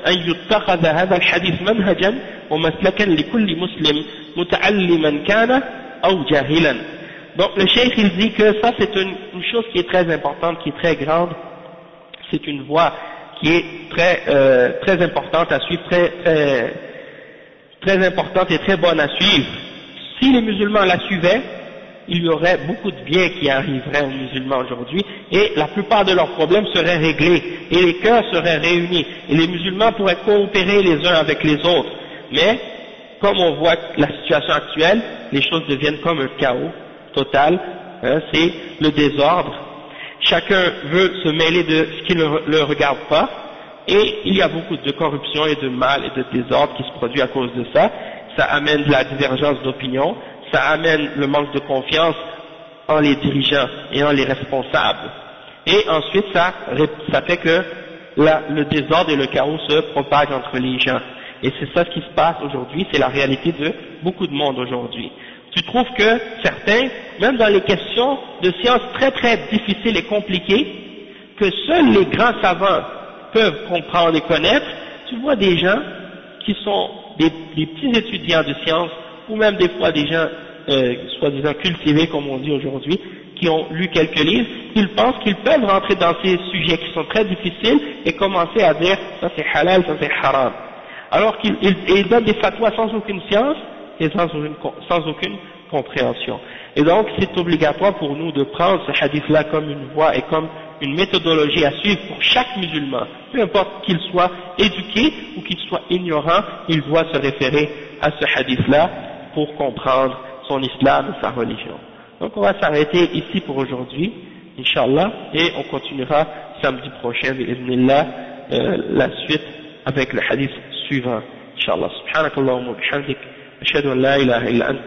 أن يتخذ هذا الحديث منهجا ومسلكا لكل مسلم متعلما كان أو جاهلا. Donc le cheikh il dit que ça c'est une chose qui est très importante, qui est très grande, c'est une voie qui est très importante à suivre, très importante et très bonne à suivre. Si les musulmans la suivaient, il y aurait beaucoup de bien qui arriveraient aux musulmans aujourd'hui et la plupart de leurs problèmes seraient réglés et les cœurs seraient réunis et les musulmans pourraient coopérer les uns avec les autres. Mais comme on voit la situation actuelle, les choses deviennent comme un chaos total, c'est le désordre. Chacun veut se mêler de ce qui ne le regarde pas et il y a beaucoup de corruption et de mal et de désordre qui se produit à cause de ça. Ça amène de la divergence d'opinion, ça amène le manque de confiance en les dirigeants et en les responsables. Et ensuite ça fait que le désordre et le chaos se propagent entre les gens. Et c'est ça ce qui se passe aujourd'hui, c'est la réalité de beaucoup de monde aujourd'hui. Tu trouves que certains, même dans les questions de sciences très très difficiles et compliquées, que seuls les grands savants peuvent comprendre et connaître, tu vois des gens qui sont des petits étudiants de sciences, ou même des fois des gens soi-disant cultivés comme on dit aujourd'hui, qui ont lu quelques livres, ils pensent qu'ils peuvent rentrer dans ces sujets qui sont très difficiles et commencer à dire ça c'est halal, ça c'est haram. Alors qu'ils donnent des fatwas sans aucune science et sans aucune compréhension. Et donc c'est obligatoire pour nous de prendre ce hadith-là comme une voie et comme une méthodologie à suivre pour chaque musulman. Peu importe qu'il soit éduqué ou qu'il soit ignorant, il doit se référer à ce hadith-là pour comprendre son islam et sa religion. Donc on va s'arrêter ici pour aujourd'hui, Inch'Allah, et on continuera samedi prochain, bi'idhnillah, la suite avec le hadith suivant, Inch'Allah. Subhanakallahumma wa bihamdik, ashhadu an la ilaha illa ant,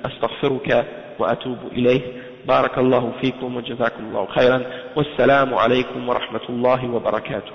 astaghfiruka wa atubu ilayh. بارك الله فيكم وجزاكم الله خيرا والسلام عليكم ورحمة الله وبركاته.